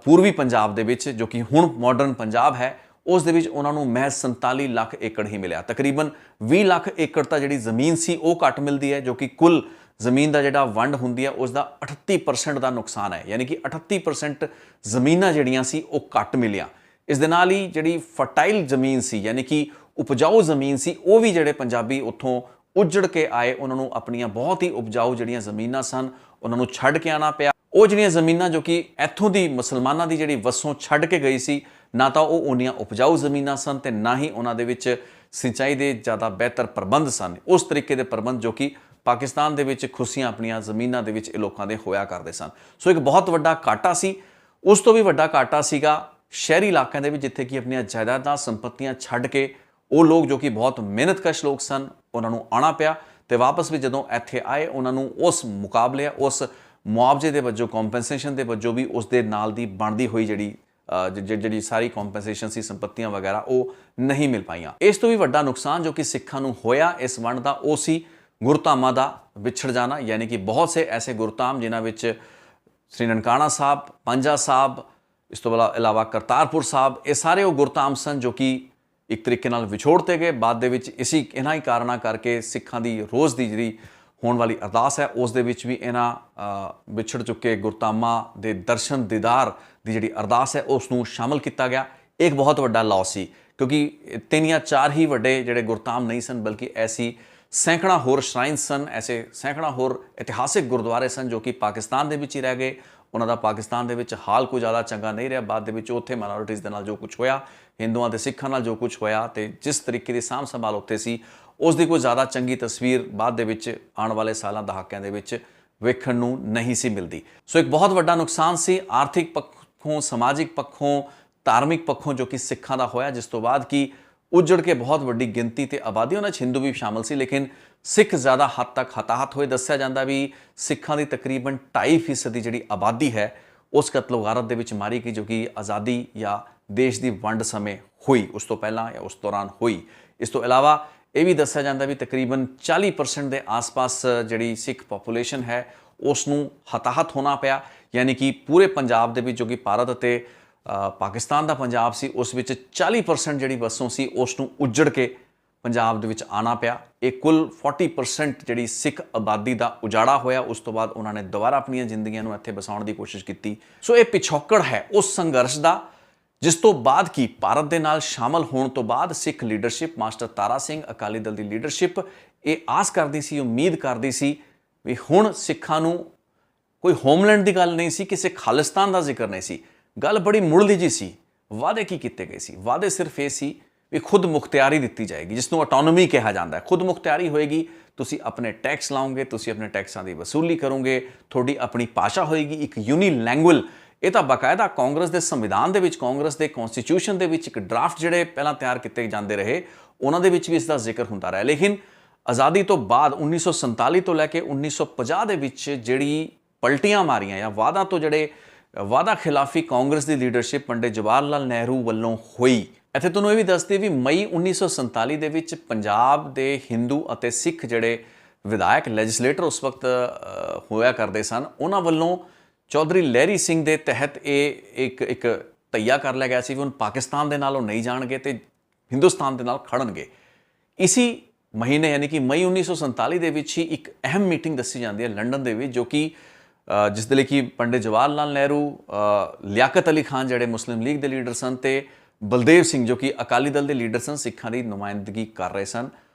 ਪੂਰਬੀ ਪੰਜਾਬ ਦੇ ਵਿੱਚ, ਜੋ ਕਿ ਹੁਣ ਮਾਡਰਨ ਪੰਜਾਬ ਹੈ, ਉਸ ਦੇ ਵਿੱਚ ਉਹਨਾਂ ਨੂੰ ਮਹਿਜ਼ 47 ਲੱਖ ਏਕੜ ਹੀ ਮਿਲਿਆ। ਤਕਰੀਬਨ 20 ਲੱਖ ਏਕੜ ਤਾਂ ਜਿਹੜੀ ਜ਼ਮੀਨ ਸੀ ਉਹ ਘੱਟ ਮਿਲਦੀ ਹੈ, ਜੋ ਕਿ ਕੁੱਲ ਜ਼ਮੀਨ ਦਾ ਜਿਹੜਾ ਵੰਡ ਹੁੰਦੀ ਹੈ ਉਸ ਦਾ 38% ਦਾ ਨੁਕਸਾਨ ਹੈ। ਯਾਨੀ ਕਿ 38% ਜ਼ਮੀਨਾਂ ਜਿਹੜੀਆਂ ਸੀ ਉਹ ਘੱਟ ਮਿਲੀਆਂ। ਇਸ ਦੇ ਨਾਲ ਹੀ ਜਿਹੜੀ ਫਰਟਾਈਲ ਜ਼ਮੀਨ ਸੀ, ਯਾਨੀ ਕਿ ਉਪਜਾਊ ਜ਼ਮੀਨ ਸੀ, ਉਹ ਵੀ ਜਿਹੜੇ ਪੰਜਾਬੀ ਉੱਥੋਂ ਉੱਜੜ ਕੇ ਆਏ, ਉਹਨਾਂ ਨੂੰ ਆਪਣੀਆਂ ਬਹੁਤ ਹੀ ਉਪਜਾਊ ਜਿਹੜੀਆਂ ਜ਼ਮੀਨਾਂ ਸਨ ਉਹਨਾਂ ਨੂੰ ਛੱਡ ਕੇ ਆਉਣਾ ਪਿਆ। ਉਹ ਜਿਹੜੀਆਂ ਜ਼ਮੀਨਾਂ ਜੋ ਕਿ ਇੱਥੋਂ ਦੀ ਮੁਸਲਮਾਨਾਂ ਦੀ ਜਿਹੜੀ ਵਸੋਂ ਛੱਡ ਕੇ ਗਈ ਸੀ, ਨਾ ਤਾਂ ਉਹ ਉਨੀਆਂ ਉਪਜਾਊ ਜ਼ਮੀਨਾਂ ਸਨ ਤੇ ਨਾ ਹੀ ਉਹਨਾਂ ਦੇ ਵਿੱਚ ਸਿੰਚਾਈ ਦੇ ਜ਼ਿਆਦਾ ਬਿਹਤਰ ਪ੍ਰਬੰਧ ਸਨ। ਉਸ ਤਰੀਕੇ ਦੇ ਪ੍ਰਬੰਧ ਜੋ ਕਿ ਪਾਕਿਸਤਾਨ ਦੇ ਵਿੱਚ ਖੁੱਸੀਆਂ ਆਪਣੀਆਂ ਜ਼ਮੀਨਾਂ ਦੇ ਵਿੱਚ ਇਹ ਲੋਕਾਂ ਦੇ ਹੋਇਆ ਕਰਦੇ ਸਨ। ਸੋ ਇੱਕ ਬਹੁਤ ਵੱਡਾ ਘਾਟਾ ਸੀ। ਉਸ ਤੋਂ ਵੀ ਵੱਡਾ ਘਾਟਾ ਸੀਗਾ ਸ਼ਹਿਰੀ ਇਲਾਕਿਆਂ ਦੇ ਵਿੱਚ, ਜਿੱਥੇ ਕਿ ਆਪਣੀਆਂ ਜਾਇਦਾਦਾਂ ਸੰਪत्तियां ਛੱਡ ਕੇ ਉਹ ਲੋਕ ਜੋ ਕਿ ਬਹੁਤ ਮਿਹਨਤਕਸ਼ ਲੋਕ ਸਨ ਉਹਨਾਂ ਨੂੰ ਆਉਣਾ ਪਿਆ ਤੇ ਵਾਪਸ ਵੀ ਜਦੋਂ ਇੱਥੇ ਆਏ ਉਹਨਾਂ ਨੂੰ ਉਸ ਮੁਕਾਬਲੇ ਉਸ ਮੁਆਵਜ਼ੇ ਦੇ ਵਜੋਂ ਕੰਪਨਸੇਸ਼ਨ ਦੇ ਵਜੋਂ ਵੀ ਉਸ ਦੇ ਨਾਲ ਦੀ ਬਣਦੀ ਹੋਈ ਜਿਹੜੀ ਸਾਰੀ ਕੰਪਨਸੇਸ਼ਨ ਸੀ ਸੰਪत्तियां ਵਗੈਰਾ ਉਹ ਨਹੀਂ ਮਿਲ ਪਾਈਆਂ। ਇਸ ਤੋਂ ਵੀ ਵੱਡਾ ਨੁਕਸਾਨ ਜੋ ਕਿ ਸਿੱਖਾਂ ਨੂੰ ਹੋਇਆ ਇਸ ਵੰਡ ਦਾ ਉਹ ਸੀ ਗੁਰਧਾਮਾਂ ਦਾ ਵਿਛੜ ਜਾਣਾ, ਯਾਨੀ ਕਿ ਬਹੁਤ ਸੇ ਐਸੇ ਗੁਰਧਾਮ ਜਿਨ੍ਹਾਂ ਵਿੱਚ ਸ੍ਰੀ ਨਨਕਾਣਾ ਸਾਹਿਬ, ਪੰਜਾ ਸਾਹਿਬ, ਇਸ ਤੋਂ ਇਲਾਵਾ ਕਰਤਾਰਪੁਰ ਸਾਹਿਬ, ਇਹ ਸਾਰੇ ਉਹ ਗੁਰਧਾਮ ਸਨ ਜੋ ਕਿ ਇੱਕ ਤਰੀਕੇ ਨਾਲ ਵਿਛੋੜਤੇ ਗਏ। ਬਾਅਦ ਦੇ ਵਿੱਚ ਇਹਨਾਂ ਹੀ ਕਾਰਨਾਂ ਕਰਕੇ ਸਿੱਖਾਂ ਦੀ ਰੋਜ਼ ਦੀ ਜਿਹੜੀ ਹੋਣ ਵਾਲੀ ਅਰਦਾਸ ਹੈ ਉਸ ਦੇ ਵਿੱਚ ਵੀ ਇਹਨਾਂ ਵਿਛੜ ਚੁੱਕੇ ਗੁਰਧਾਮਾਂ ਦੇ ਦਰਸ਼ਨ ਦੀਦਾਰ ਦੀ ਜਿਹੜੀ ਅਰਦਾਸ ਹੈ ਉਸ ਨੂੰ ਸ਼ਾਮਲ ਕੀਤਾ ਗਿਆ। ਇੱਕ ਬਹੁਤ ਵੱਡਾ ਲਾਸ ਸੀ ਕਿਉਂਕਿ 3 ਜਾਂ 4 ਹੀ ਵੱਡੇ ਜਿਹੜੇ ਗੁਰਧਾਮ ਨਹੀਂ ਸਨ, ਬਲਕਿ ਐਸੀ ਸੈਂਕੜਾ ਹੋਰ ਸ਼ਰਾਈਨ ਸਨ, ਐਸੇ ਸੈਂਕੜਾ ਹੋਰ ਇਤਿਹਾਸਿਕ ਗੁਰਦੁਆਰੇ ਸਨ ਜੋ ਕਿ ਪਾਕਿਸਤਾਨ ਦੇ ਵਿੱਚ ਹੀ ਰਹਿ ਗਏ। ਉਹਨਾਂ ਦਾ ਪਾਕਿਸਤਾਨ ਦੇ ਵਿੱਚ ਹਾਲ ਕੋਈ ਜ਼ਿਆਦਾ ਚੰਗਾ ਨਹੀਂ ਰਿਹਾ। ਬਾਅਦ ਦੇ ਵਿੱਚ ਉੱਥੇ ਮਾਈਨੋਰਿਟੀਜ਼ ਦੇ ਨਾਲ ਜੋ ਕੁਝ ਹੋਇਆ, ਹਿੰਦੂਆਂ ਤੇ ਸਿੱਖਾਂ ਨਾਲ ਜੋ ਕੁਝ ਹੋਇਆ ਤੇ ਜਿਸ ਤਰੀਕੇ ਦੀ ਸਾਂਭ ਸੰਭਾਲ ਉੱਥੇ ਸੀ, ਉਸ ਦੀ ਕੋਈ ਜ਼ਿਆਦਾ ਚੰਗੀ ਤਸਵੀਰ ਬਾਅਦ ਦੇ ਵਿੱਚ ਆਉਣ ਵਾਲੇ ਸਾਲਾਂ ਦਹਾਕਿਆਂ ਦੇ ਵਿੱਚ ਵੇਖਣ ਨੂੰ ਨਹੀਂ ਸੀ ਮਿਲਦੀ। ਸੋ ਇੱਕ ਬਹੁਤ ਵੱਡਾ ਨੁਕਸਾਨ ਸੀ ਆਰਥਿਕ ਪੱਖੋਂ, ਸਮਾਜਿਕ ਪੱਖੋਂ, ਧਾਰਮਿਕ ਪੱਖੋਂ ਜੋ ਕਿ ਸਿੱਖਾਂ ਦਾ ਹੋਇਆ, ਜਿਸ ਤੋਂ ਬਾਅਦ ਕਿ ਉੱਜੜ ਕੇ ਬਹੁਤ ਵੱਡੀ ਗਿਣਤੀ ਤੇ ਆਬਾਦੀ ਉਹਨਾਂ 'ਚ ਹਿੰਦੂ ਵੀ ਸ਼ਾਮਲ ਸੀ, ਲੇਕਿਨ ਸਿੱਖ ਜ਼ਿਆਦਾ ਹੱਦ ਤੱਕ ਹਤਾਹਤ ਹੋਏ। ਦੱਸਿਆ ਜਾਂਦਾ ਵੀ ਸਿੱਖਾਂ ਦੀ ਤਕਰੀਬਨ 2.5% ਦੀ ਜਿਹੜੀ ਆਬਾਦੀ ਹੈ ਉਸ ਕਤਲ ਗਾਰਤ ਦੇ ਵਿੱਚ ਮਾਰੀ ਗਈ ਜੋ ਕਿ ਆਜ਼ਾਦੀ ਜਾਂ ਦੇਸ਼ ਦੀ ਵੰਡ ਸਮੇਂ ਹੋਈ, ਉਸ ਤੋਂ ਪਹਿਲਾਂ ਜਾਂ ਉਸ ਦੌਰਾਨ ਹੋਈ। ਇਸ ਤੋਂ ਇਲਾਵਾ ਇਹ ਵੀ ਦੱਸਿਆ ਜਾਂਦਾ ਵੀ ਤਕਰੀਬਨ 40% ਦੇ ਆਸ-ਪਾਸ ਜਿਹੜੀ ਸਿੱਖ ਪੋਪੂਲੇਸ਼ਨ ਹੈ ਉਸ ਨੂੰ ਹਤਾਹਤ ਹੋਣਾ ਪਿਆ, ਯਾਨੀ ਕਿ ਪੂਰੇ ਪੰਜਾਬ ਦੇ ਵਿੱਚ ਜੋ ਕਿ ਭਾਰਤ ਅਤੇ ਪਾਕਿਸਤਾਨ ਦਾ ਪੰਜਾਬ ਸੀ ਉਸ ਵਿੱਚ 40% ਜਿਹੜੀ ਵਸੋਂ ਸੀ ਉਸ ਨੂੰ ਉੱਜੜ ਕੇ ਪੰਜਾਬ ਦੇ ਵਿੱਚ ਆਉਣਾ ਪਿਆ। ਇਹ ਕੁੱਲ 40% ਜਿਹੜੀ ਸਿੱਖ ਆਬਾਦੀ ਦਾ ਉਜਾੜਾ ਹੋਇਆ। ਉਸ ਤੋਂ ਬਾਅਦ ਉਹਨਾਂ ਨੇ ਦੁਬਾਰਾ ਆਪਣੀਆਂ ਜ਼ਿੰਦਗੀਆਂ ਨੂੰ ਇੱਥੇ ਵਸਾਉਣ ਦੀ ਕੋਸ਼ਿਸ਼ ਕੀਤੀ। ਸੋ ਇਹ ਪਿਛੋਕੜ ਹੈ ਉਸ ਸੰਘਰਸ਼ ਦਾ, ਜਿਸ ਤੋਂ ਬਾਅਦ ਕਿ ਭਾਰਤ ਦੇ ਨਾਲ ਸ਼ਾਮਲ ਹੋਣ ਤੋਂ ਬਾਅਦ ਸਿੱਖ ਲੀਡਰਸ਼ਿਪ, ਮਾਸਟਰ ਤਾਰਾ ਸਿੰਘ, ਅਕਾਲੀ ਦਲ ਦੀ ਲੀਡਰਸ਼ਿਪ ਇਹ ਆਸ ਕਰਦੀ ਸੀ, ਉਮੀਦ ਕਰਦੀ ਸੀ ਵੀ ਹੁਣ ਸਿੱਖਾਂ ਨੂੰ ਕੋਈ ਹੋਮਲੈਂਡ ਦੀ ਗੱਲ ਨਹੀਂ ਸੀ, ਕਿਸੇ ਖਾਲਿਸਤਾਨ ਦਾ ਜ਼ਿਕਰ ਨਹੀਂ ਸੀ, ਗੱਲ ਬੜੀ ਮੁੱਢਲੀ ਜੀ ਸੀ। ਵਾਅਦੇ ਕੀ ਕੀਤੇ ਗਏ ਸੀ? ਵਾਅਦੇ ਸਿਰਫ ਇਹ ਸੀ ਵੀ ਖੁਦ ਮੁਖਤਿਆਰੀ ਦਿੱਤੀ ਜਾਏਗੀ, ਜਿਸ ਨੂੰ ਆਟੋਨੋਮੀ ਕਿਹਾ ਜਾਂਦਾ ਹੈ। ਖੁਦ ਮੁਖਤਿਆਰੀ ਹੋਏਗੀ, ਤੁਸੀਂ ਆਪਣੇ ਟੈਕਸ ਲਾਓਗੇ, ਤੁਸੀਂ ਆਪਣੇ ਟੈਕਸਾਂ ਦੀ ਵਸੂਲੀ ਕਰੋਗੇ, ਤੁਹਾਡੀ ਆਪਣੀ ਭਾਸ਼ਾ ਹੋਏਗੀ, ਇੱਕ ਯੂਨੀਲੈਂਗੁਅਲ। ਇਹ ਤਾਂ ਬਾਕਾਇਦਾ ਕਾਂਗਰਸ ਦੇ ਸੰਵਿਧਾਨ ਦੇ ਵਿੱਚ, ਕਾਂਗਰਸ ਦੇ ਕਨਸਟੀਟਿਊਸ਼ਨ ਦੇ ਵਿੱਚ ਇੱਕ ਡਰਾਫਟ ਜਿਹੜੇ ਪਹਿਲਾਂ ਤਿਆਰ ਕੀਤੇ ਜਾਂਦੇ ਰਹੇ ਉਹਨਾਂ ਦੇ ਵਿੱਚ ਵੀ ਇਸ ਦਾ ਜ਼ਿਕਰ ਹੁੰਦਾ ਰਿਹਾ। ਲੇਕਿਨ ਆਜ਼ਾਦੀ ਤੋਂ ਬਾਅਦ 1947 ਤੋਂ ਲੈ ਕੇ 1950 ਦੇ ਵਿੱਚ ਜਿਹੜੀ ਪਲਟੀਆਂ ਮਾਰੀਆਂ ਜਾਂ ਵਾਅਦਾ ਤੋਂ ਜਿਹੜੇ ਵਾਅਦਾ ਖਿਲਾਫੀ ਕਾਂਗਰਸ ਦੀ ਲੀਡਰਸ਼ਿਪ ਪੰਡਿਤ ਜਵਾਹਰ ਲਾਲ ਨਹਿਰੂ ਵੱਲੋਂ ਹੋਈ। ਇੱਥੇ ਤੁਹਾਨੂੰ ਇਹ ਵੀ ਦੱਸਦੀ ਵੀ ਮਈ 1947 ਦੇ ਵਿੱਚ ਪੰਜਾਬ ਦੇ ਹਿੰਦੂ ਅਤੇ ਸਿੱਖ ਜਿਹੜੇ ਵਿਧਾਇਕ, ਲੈਜਿਸਲੇਟਰ ਉਸ ਵਕਤ ਹੋਇਆ ਕਰਦੇ ਸਨ, ਉਹਨਾਂ ਵੱਲੋਂ ਚੌਧਰੀ ਲਹਿਰੀ ਸਿੰਘ ਦੇ ਤਹਿਤ ਇਹ ਇੱਕ ਤਈਆ ਕਰ ਲਿਆ ਗਿਆ ਸੀ ਵੀ ਹੁਣ ਪਾਕਿਸਤਾਨ ਦੇ ਨਾਲ ਉਹ ਨਹੀਂ ਜਾਣਗੇ ਤੇ ਹਿੰਦੁਸਤਾਨ ਦੇ ਨਾਲ ਖੜਨਗੇ। ਇਸੀ ਮਹੀਨੇ ਯਾਨੀ ਕਿ ਮਈ 1947 ਦੇ ਵਿੱਚ ਹੀ ਇੱਕ ਅਹਿਮ ਮੀਟਿੰਗ ਦੱਸੀ ਜਾਂਦੀ ਹੈ ਲੰਡਨ ਦੇ ਵਿੱਚ, ਜੋ ਕਿ ਜਿਸ ਦੇ ਲਈ ਕਿ ਪੰਡਿਤ ਜਵਾਹਰ ਲਾਲ ਨਹਿਰੂ, ਲਿਆਕਤ ਅਲੀ ਖਾਨ ਜਿਹੜੇ ਮੁਸਲਿਮ ਲੀਗ ਦੇ ਲੀਡਰ ਸਨ ਤੇ ਬਲਦੇਵ ਸਿੰਘ ਜੋ ਕਿ ਅਕਾਲੀ ਦਲ ਦੇ ਲੀਡਰ ਸਨ, ਸਿੱਖਾਂ ਦੀ ਨੁਮਾਇੰਦਗੀ ਕਰ ਰਹੇ ਸਨ,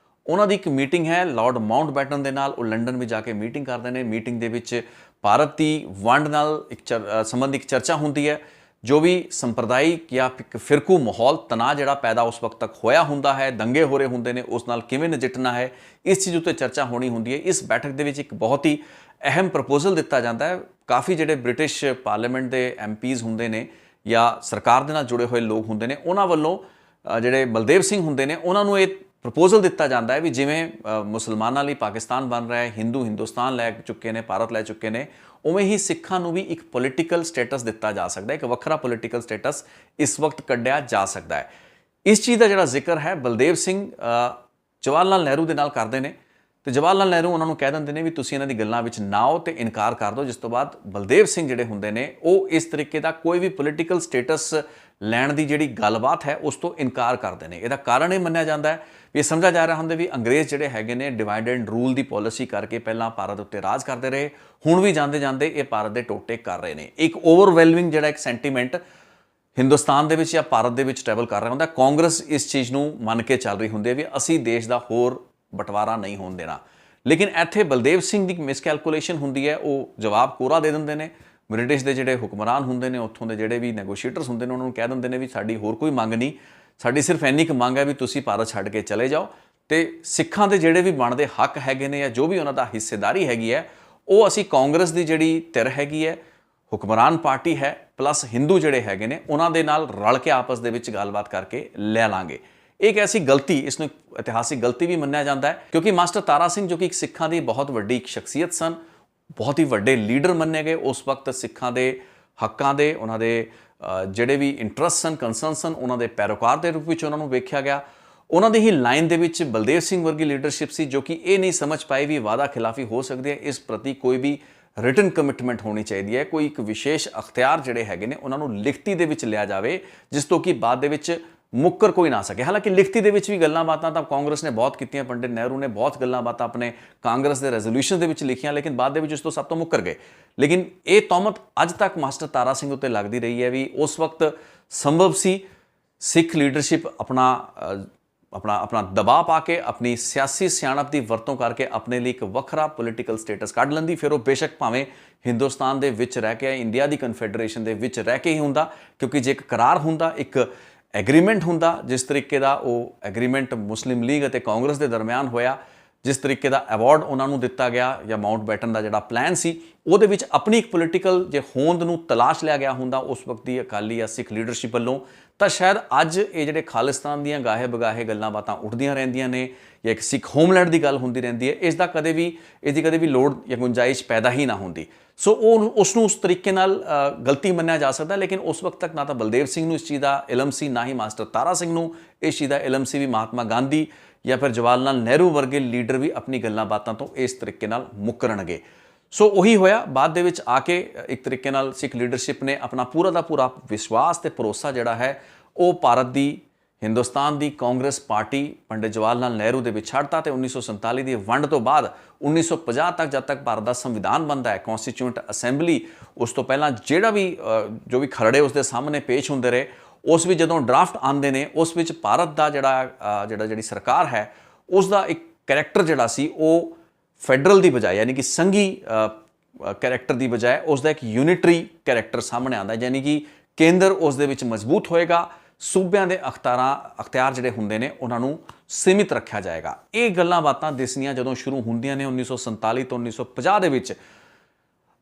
ਉਹਨਾਂ ਦੀ ਇੱਕ ਮੀਟਿੰਗ ਹੈ ਲਾਰਡ ਮਾਊਂਟਬੈਟਨ ਦੇ ਨਾਲ। ਉਹ ਲੰਡਨ ਵਿੱਚ ਜਾ ਕੇ ਮੀਟਿੰਗ ਕਰਦੇ ਨੇ। ਮੀਟਿੰਗ ਦੇ ਵਿੱਚ ਭਾਰਤ ਦੀ ਵੰਡ ਨਾਲ ਸੰਬੰਧੀ ਇੱਕ ਚਰਚਾ ਹੁੰਦੀ ਹੈ। ਜੋ ਵੀ ਸੰਪਰਦਾਇਕ ਜਾਂ ਇੱਕ ਫਿਰਕੂ ਮਾਹੌਲ ਤਣਾਅ ਜਿਹੜਾ ਪੈਦਾ ਉਸ ਵਕਤ ਤੱਕ ਹੋਇਆ ਹੁੰਦਾ ਹੈ, ਦੰਗੇ ਹੋ ਰਹੇ ਹੁੰਦੇ ਨੇ, ਉਸ ਨਾਲ ਕਿਵੇਂ ਨਜਿੱਠਣਾ ਹੈ, ਇਸ ਚੀਜ਼ ਉੱਤੇ ਚਰਚਾ ਹੋਣੀ ਹੁੰਦੀ ਹੈ। ਇਸ ਬੈਠਕ ਦੇ ਵਿੱਚ ਇੱਕ ਬਹੁਤ ਹੀ ਅਹਿਮ ਪ੍ਰਪੋਜ਼ਲ ਦਿੱਤਾ ਜਾਂਦਾ ਹੈ। ਕਾਫੀ ਜਿਹੜੇ ਬ੍ਰਿਟਿਸ਼ ਪਾਰਲੀਮੈਂਟ ਦੇ MPs ਹੁੰਦੇ ਨੇ ਜਾਂ ਸਰਕਾਰ ਦੇ ਨਾਲ ਜੁੜੇ ਹੋਏ ਲੋਕ ਹੁੰਦੇ ਨੇ, ਉਹਨਾਂ ਵੱਲੋਂ ਜਿਹੜੇ ਬਲਦੇਵ ਸਿੰਘ ਹੁੰਦੇ ਨੇ ਉਹਨਾਂ ਨੂੰ ਇਹ ਪ੍ਰਪੋਜ਼ਲ ਦਿੱਤਾ ਜਾਂਦਾ ਹੈ ਵੀ ਜਿਵੇਂ ਮੁਸਲਮਾਨਾਂ ਲਈ ਪਾਕਿਸਤਾਨ ਬਣ ਰਿਹਾ ਹੈ, ਹਿੰਦੂ ਹਿੰਦੁਸਤਾਨ ਲੈ ਚੁੱਕੇ ਨੇ, ਭਾਰਤ ਲੈ ਚੁੱਕੇ ਨੇ, ਉਵੇਂ ਹੀ ਸਿੱਖਾਂ ਨੂੰ ਵੀ ਇੱਕ ਪੋਲੀਟੀਕਲ ਸਟੇਟਸ ਦਿੱਤਾ ਜਾ ਸਕਦਾ ਹੈ, ਇੱਕ ਵੱਖਰਾ ਪੋਲੀਟੀਕਲ ਸਟੇਟਸ ਇਸ ਵਕਤ ਕੱਢਿਆ ਜਾ ਸਕਦਾ ਹੈ। ਇਸ ਚੀਜ਼ ਦਾ ਜਿਹੜਾ ਜ਼ਿਕਰ ਹੈ ਬਲਦੇਵ ਸਿੰਘ ਜਵਾਹਰ ਲਾਲ ਨਹਿਰੂ ਦੇ ਨਾਲ ਕਰਦੇ ਨੇ ਤੇ ਜਵਾਹਰ ਲਾਲ ਨਹਿਰੂ ਉਹਨਾਂ ਨੂੰ ਕਹਿ ਦਿੰਦੇ ਨੇ ਵੀ ਤੁਸੀਂ ਇਹਨਾਂ ਦੀ ਗੱਲਾਂ ਵਿੱਚ ਨਾ ਆਓ ਤੇ ਇਨਕਾਰ ਕਰ ਦਿਓ। ਜਿਸ ਤੋਂ ਬਾਅਦ ਬਲਦੇਵ ਸਿੰਘ ਜਿਹੜੇ ਹੁੰਦੇ ਨੇ ਉਹ ਇਸ ਤਰੀਕੇ ਦਾ ਕੋਈ ਵੀ ਪੋਲੀਟੀਕਲ ਸਟੇਟਸ ਲੈਣ ਦੀ ਜਿਹੜੀ ਗੱਲਬਾਤ ਹੈ ਉਸ ਤੋਂ ਇਨਕਾਰ ਕਰਦੇ ਨੇ। ਇਹਦਾ ਕਾਰਨ ਇਹ ਮੰਨਿਆ ਜਾਂਦਾ ਹੈ ਵੀ ਇਹ ਸਮਝਿਆ ਜਾ ਰਿਹਾ ਹੁੰਦਾ ਵੀ ਅੰਗਰੇਜ਼ ਜਿਹੜੇ ਹੈਗੇ ਨੇ divide and rule the policy ਕਰਕੇ ਪਹਿਲਾਂ ਭਾਰਤ ਉੱਤੇ ਰਾਜ ਕਰਦੇ ਰਹੇ, ਹੁਣ ਵੀ ਜਾਂਦੇ ਜਾਂਦੇ ਇਹ ਭਾਰਤ ਦੇ ਟੋਟੇ ਕਰ ਰਹੇ ਨੇ। ਇੱਕ ਓਵਰਵੈਲਮਿੰਗ ਜਿਹੜਾ ਇੱਕ ਸੈਂਟੀਮੈਂਟ ਹਿੰਦੁਸਤਾਨ ਦੇ ਵਿੱਚ ਜਾਂ ਭਾਰਤ ਦੇ ਵਿੱਚ ਟਰੈਵਲ ਕਰ ਰਿਹਾ ਹੁੰਦਾ। ਕਾਂਗਰਸ ਇਸ ਚੀਜ਼ ਨੂੰ ਮੰਨ ਕੇ ਚੱਲ ਰਹੀ ਹੁੰਦੀ ਹੈ ਵੀ ਅਸੀਂ ਦੇਸ਼ ਦਾ ਹੋਰ ਬਟਵਾਰਾ ਨਹੀਂ ਹੋਣ ਦੇਣਾ। ਲੇਕਿਨ ਇੱਥੇ ਬਲਦੇਵ ਸਿੰਘ ਦੀ ਮਿਸਕੈਲਕੂਲੇਸ਼ਨ ਹੁੰਦੀ ਹੈ, ਉਹ ਜਵਾਬ ਕੋਰਾ ਦੇ ਦਿੰਦੇ ਨੇ। ਬ੍ਰਿਟਿਸ਼ ਦੇ ਜਿਹੜੇ ਹੁਕਮਰਾਨ ਹੁੰਦੇ ਨੇ, ਉੱਥੋਂ ਦੇ ਜਿਹੜੇ ਵੀ ਨੈਗੋਸ਼ੀਏਟਰਸ ਹੁੰਦੇ ਨੇ, ਉਹਨਾਂ ਨੂੰ ਕਹਿ ਦਿੰਦੇ ਨੇ ਵੀ ਸਾਡੀ ਹੋਰ ਕੋਈ ਮੰਗ ਨਹੀਂ, ਸਾਡੀ ਸਿਰਫ ਇੰਨੀ ਕੁ ਮੰਗ ਹੈ ਵੀ ਤੁਸੀਂ ਭਾਰਤ ਛੱਡ ਕੇ ਚਲੇ ਜਾਓ ਤੇ ਸਿੱਖਾਂ ਦੇ ਜਿਹੜੇ ਵੀ ਬਣਦੇ ਹੱਕ ਹੈਗੇ ਨੇ ਜਾਂ ਜੋ ਵੀ ਉਹਨਾਂ ਦਾ ਹਿੱਸੇਦਾਰੀ ਹੈਗੀ ਹੈ, ਉਹ ਅਸੀਂ ਕਾਂਗਰਸ ਦੀ ਜਿਹੜੀ ਧਿਰ ਹੈਗੀ ਹੈ, ਹੁਕਮਰਾਨ ਪਾਰਟੀ ਹੈ, ਪਲੱਸ ਹਿੰਦੂ ਜਿਹੜੇ ਹੈਗੇ ਨੇ, ਉਹਨਾਂ ਦੇ ਨਾਲ ਰਲ ਕੇ ਆਪਸ ਦੇ ਵਿੱਚ ਗੱਲਬਾਤ ਕਰਕੇ ਲੈ ਲਾਂਗੇ। एक ऐसी गलती, इसनूं इतिहासिक गलती भी मन्निया जाता है, क्योंकि मास्टर तारा सिंह जो कि एक सिखां दी बहुत वड्डी एक शख्सियत सन, बहुत ही वड्डे लीडर मन्ने गए उस वक्त सिखां दे हक्कां दे, उन्हां दे ਜਿਹੜੇ ਵੀ ਇੰਟਰਸਟ ਸਨ, ਕੰਸਰਨ ਸਨ, ਉਹਨਾਂ ਦੇ ਪੈਰੋਕਾਰ ਦੇ ਰੂਪ ਵਿੱਚ ਉਹਨਾਂ ਨੂੰ ਵੇਖਿਆ ਗਿਆ। ਉਹਨਾਂ ਦੀ ਹੀ ਲਾਈਨ ਦੇ ਵਿੱਚ ਬਲਦੇਵ ਸਿੰਘ ਵਰਗੀ ਲੀਡਰਸ਼ਿਪ ਸੀ ਜੋ ਕਿ ਇਹ ਨਹੀਂ ਸਮਝ ਪਾਈ ਵੀ ਵਾਅਦਾ ਖਿਲਾਫੀ ਹੋ ਸਕਦੀ ਹੈ, ਇਸ ਪ੍ਰਤੀ ਕੋਈ ਵੀ ਰਿਟਨ ਕਮਿਟਮੈਂਟ ਹੋਣੀ ਚਾਹੀਦੀ ਹੈ, ਕੋਈ ਇੱਕ ਵਿਸ਼ੇਸ਼ ਅਖਤਿਆਰ ਜਿਹੜੇ ਹੈਗੇ ਨੇ ਉਹਨਾਂ ਨੂੰ ਲਿਖਤੀ ਦੇ ਵਿੱਚ ਲਿਆ ਜਾਵੇ, ਜਿਸ ਤੋਂ ਕਿ ਬਾਅਦ ਦੇ ਵਿੱਚ ਮੁੱਕਰ ਕੋਈ ਨਾ ਸਕੇ। ਹਾਲਾਂਕਿ ਲਿਖਤੀ ਦੇ ਵਿੱਚ ਵੀ ਗੱਲਾਂ ਬਾਤਾਂ ਤਾਂ ਕਾਂਗਰਸ ਨੇ ਬਹੁਤ ਕੀਤੀਆਂ, ਪੰਡਿਤ ਨਹਿਰੂ ਨੇ ਬਹੁਤ ਗੱਲਾਂ ਬਾਤਾਂ ਆਪਣੇ ਕਾਂਗਰਸ ਦੇ ਰੈਜ਼ੋਲੂਸ਼ਨ ਦੇ ਵਿੱਚ ਲਿਖੀਆਂ, ਲੇਕਿਨ ਬਾਅਦ ਦੇ ਵਿੱਚ ਇਸ ਤੋਂ ਸਭ ਤੋਂ ਮੁੱਕਰ ਗਏ। ਲੇਕਿਨ ਇਹ ਤੌਮਤ ਅੱਜ ਤੱਕ ਮਾਸਟਰ ਤਾਰਾ ਸਿੰਘ ਉੱਤੇ ਲੱਗਦੀ ਰਹੀ ਹੈ ਵੀ ਉਸ ਵਕਤ ਸੰਭਵ ਸੀ ਸਿੱਖ ਲੀਡਰਸ਼ਿਪ ਆਪਣਾ ਦਬਾਅ ਪਾ ਕੇ, ਆਪਣੀ ਸਿਆਸੀ ਸਿਆਣਪ ਦੀ ਵਰਤੋਂ ਕਰਕੇ ਆਪਣੇ ਲਈ ਇੱਕ ਵੱਖਰਾ ਪੋਲੀਟੀਕਲ ਸਟੇਟਸ ਕੱਢ ਲੈਂਦੀ। ਫਿਰ ਉਹ ਬੇਸ਼ੱਕ ਭਾਵੇਂ ਹਿੰਦੁਸਤਾਨ ਦੇ ਵਿੱਚ ਰਹਿ ਕੇ, ਇੰਡੀਆ ਦੀ ਕਨਫੈਡਰੇਸ਼ਨ ਦੇ ਵਿੱਚ ਰਹਿ ਕੇ ਹੀ ਹੁੰਦਾ, ਕਿਉਂਕਿ ਜੇ ਇੱਕ ਕਰਾਰ ਹੁੰਦਾ, ਇੱਕ ਐਗਰੀਮੈਂਟ ਹੁੰਦਾ, ਜਿਸ ਤਰੀਕੇ ਦਾ ਉਹ ਐਗਰੀਮੈਂਟ ਮੁਸਲਿਮ ਲੀਗ ਅਤੇ ਕਾਂਗਰਸ ਦੇ ਦਰਮਿਆਨ ਹੋਇਆ, ਜਿਸ ਤਰੀਕੇ ਦਾ ਅਵਾਰਡ ਉਹਨਾਂ ਨੂੰ ਦਿੱਤਾ ਗਿਆ ਜਾਂ ਮਾਊਂਟ ਬੈਟਨ ਦਾ ਜਿਹੜਾ ਪਲਾਨ ਸੀ, ਉਹਦੇ ਵਿੱਚ ਆਪਣੀ ਇੱਕ ਪੋਲੀਟੀਕਲ ਜੇ ਹੋਂਦ ਨੂੰ ਤਲਾਸ਼ ਲਿਆ ਗਿਆ ਹੁੰਦਾ ਉਸ ਵਕਤ ਦੀ ਅਕਾਲੀ ਜਾਂ ਸਿੱਖ ਲੀਡਰਸ਼ਿਪ ਵੱਲੋਂ, ਤਾਂ ਸ਼ਾਇਦ ਅੱਜ ਇਹ ਜਿਹੜੇ ਖਾਲਿਸਤਾਨ ਦੀਆਂ ਗਾਹੇ ਬਗਾਹੇ ਗੱਲਾਂ ਬਾਤਾਂ ਉੱਠਦੀਆਂ ਰਹਿੰਦੀਆਂ ਨੇ ਜਾਂ ਇੱਕ ਸਿੱਖ ਹੋਮਲੈਂਡ ਦੀ ਗੱਲ ਹੁੰਦੀ ਰਹਿੰਦੀ ਹੈ, ਇਸ ਦੀ ਕਦੇ ਵੀ ਲੋੜ ਜਾਂ ਗੁੰਜਾਇਸ਼ ਪੈਦਾ ਹੀ ਨਾ ਹੁੰਦੀ। ਸੋ ਉਸ ਨੂੰ ਉਸ ਤਰੀਕੇ ਨਾਲ ਗਲਤੀ ਮੰਨਿਆ ਜਾ ਸਕਦਾ, ਲੇਕਿਨ ਉਸ ਵਕਤ ਤੱਕ ਨਾ ਤਾਂ ਬਲਦੇਵ ਸਿੰਘ ਨੂੰ ਇਸ ਚੀਜ਼ ਦਾ ਇਲਮ ਸੀ, ਨਾ ਹੀ ਮਾਸਟਰ ਤਾਰਾ ਸਿੰਘ ਨੂੰ ਇਸ ਚੀਜ਼ ਦਾ ਇਲਮ ਸੀ ਵੀ ਮਹਾਤਮਾ ਗਾਂਧੀ ਜਾਂ ਫਿਰ ਜਵਾਹਰ ਲਾਲ ਨਹਿਰੂ ਵਰਗੇ ਲੀਡਰ ਵੀ ਆਪਣੀ ਗੱਲਾਂ ਬਾਤਾਂ ਤੋਂ ਇਸ ਤਰੀਕੇ ਨਾਲ ਮੁੱਕਰਨਗੇ। ਸੋ ਉਹੀ ਹੋਇਆ, ਬਾਅਦ ਦੇ ਵਿੱਚ ਆ ਕੇ ਇੱਕ ਤਰੀਕੇ ਨਾਲ ਸਿੱਖ ਲੀਡਰਸ਼ਿਪ ਨੇ ਆਪਣਾ ਪੂਰਾ ਦਾ ਪੂਰਾ ਵਿਸ਼ਵਾਸ ਤੇ ਭਰੋਸਾ ਜਿਹੜਾ ਹੈ ਉਹ ਭਾਰਤ ਦੀ, ਹਿੰਦੁਸਤਾਨ ਦੀ ਕਾਂਗਰਸ ਪਾਰਟੀ ਪੰਡਿਤ ਜਵਾਹਰ ਲਾਲ ਨਹਿਰੂ ਦੇ ਵਿੱਚ ਛੱਡਤਾ ਤੇ 1947 ਦੀ ਵੰਡ ਤੋਂ ਬਾਅਦ 1950 ਤੱਕ ਜਦ ਤੱਕ ਭਾਰਤ ਦਾ ਸੰਵਿਧਾਨ ਬਣਦਾ ਹੈ, ਕੌਂਸਟੀਚਿਊਂਟ ਅਸੈਂਬਲੀ, ਉਸ ਤੋਂ ਪਹਿਲਾਂ ਜੋ ਵੀ ਖਰੜੇ ਉਸ ਦੇ ਸਾਹਮਣੇ ਪੇਸ਼ ਹੁੰਦੇ ਰਹੇ, ਉਸ ਵਿੱਚ ਜਦੋਂ ਡਰਾਫਟ ਆਉਂਦੇ ਨੇ ਉਸ ਵਿੱਚ ਭਾਰਤ ਦਾ ਜਿਹੜੀ ਸਰਕਾਰ ਹੈ ਉਸ ਦਾ ਇੱਕ ਕੈਰੈਕਟਰ ਜਿਹੜਾ ਸੀ ਉਹ ਫੈਡਰਲ ਦੀ ਬਜਾਏ, ਯਾਨੀ ਕਿ ਸੰਘੀ ਕੈਰੈਕਟਰ ਦੀ ਬਜਾਏ ਉਸ ਦਾ ਇੱਕ ਯੂਨਿਟਰੀ ਕੈਰੈਕਟਰ ਸਾਹਮਣੇ ਆਉਂਦਾ, ਯਾਨੀ ਕਿ ਕੇਂਦਰ ਉਸ ਦੇ ਵਿੱਚ ਮਜ਼ਬੂਤ ਹੋਏਗਾ, ਸੂਬਿਆਂ ਦੇ ਅਖਤਿਆਰ ਜਿਹੜੇ ਹੁੰਦੇ ਨੇ ਉਹਨਾਂ ਨੂੰ ਸੀਮਿਤ ਰੱਖਿਆ ਜਾਏਗਾ। ਇਹ ਗੱਲਾਂ ਬਾਤਾਂ ਦਿਸਣੀਆਂ ਜਦੋਂ ਸ਼ੁਰੂ ਹੁੰਦੀਆਂ ਨੇ 1947 ਤੋਂ 1950 ਦੇ ਵਿੱਚ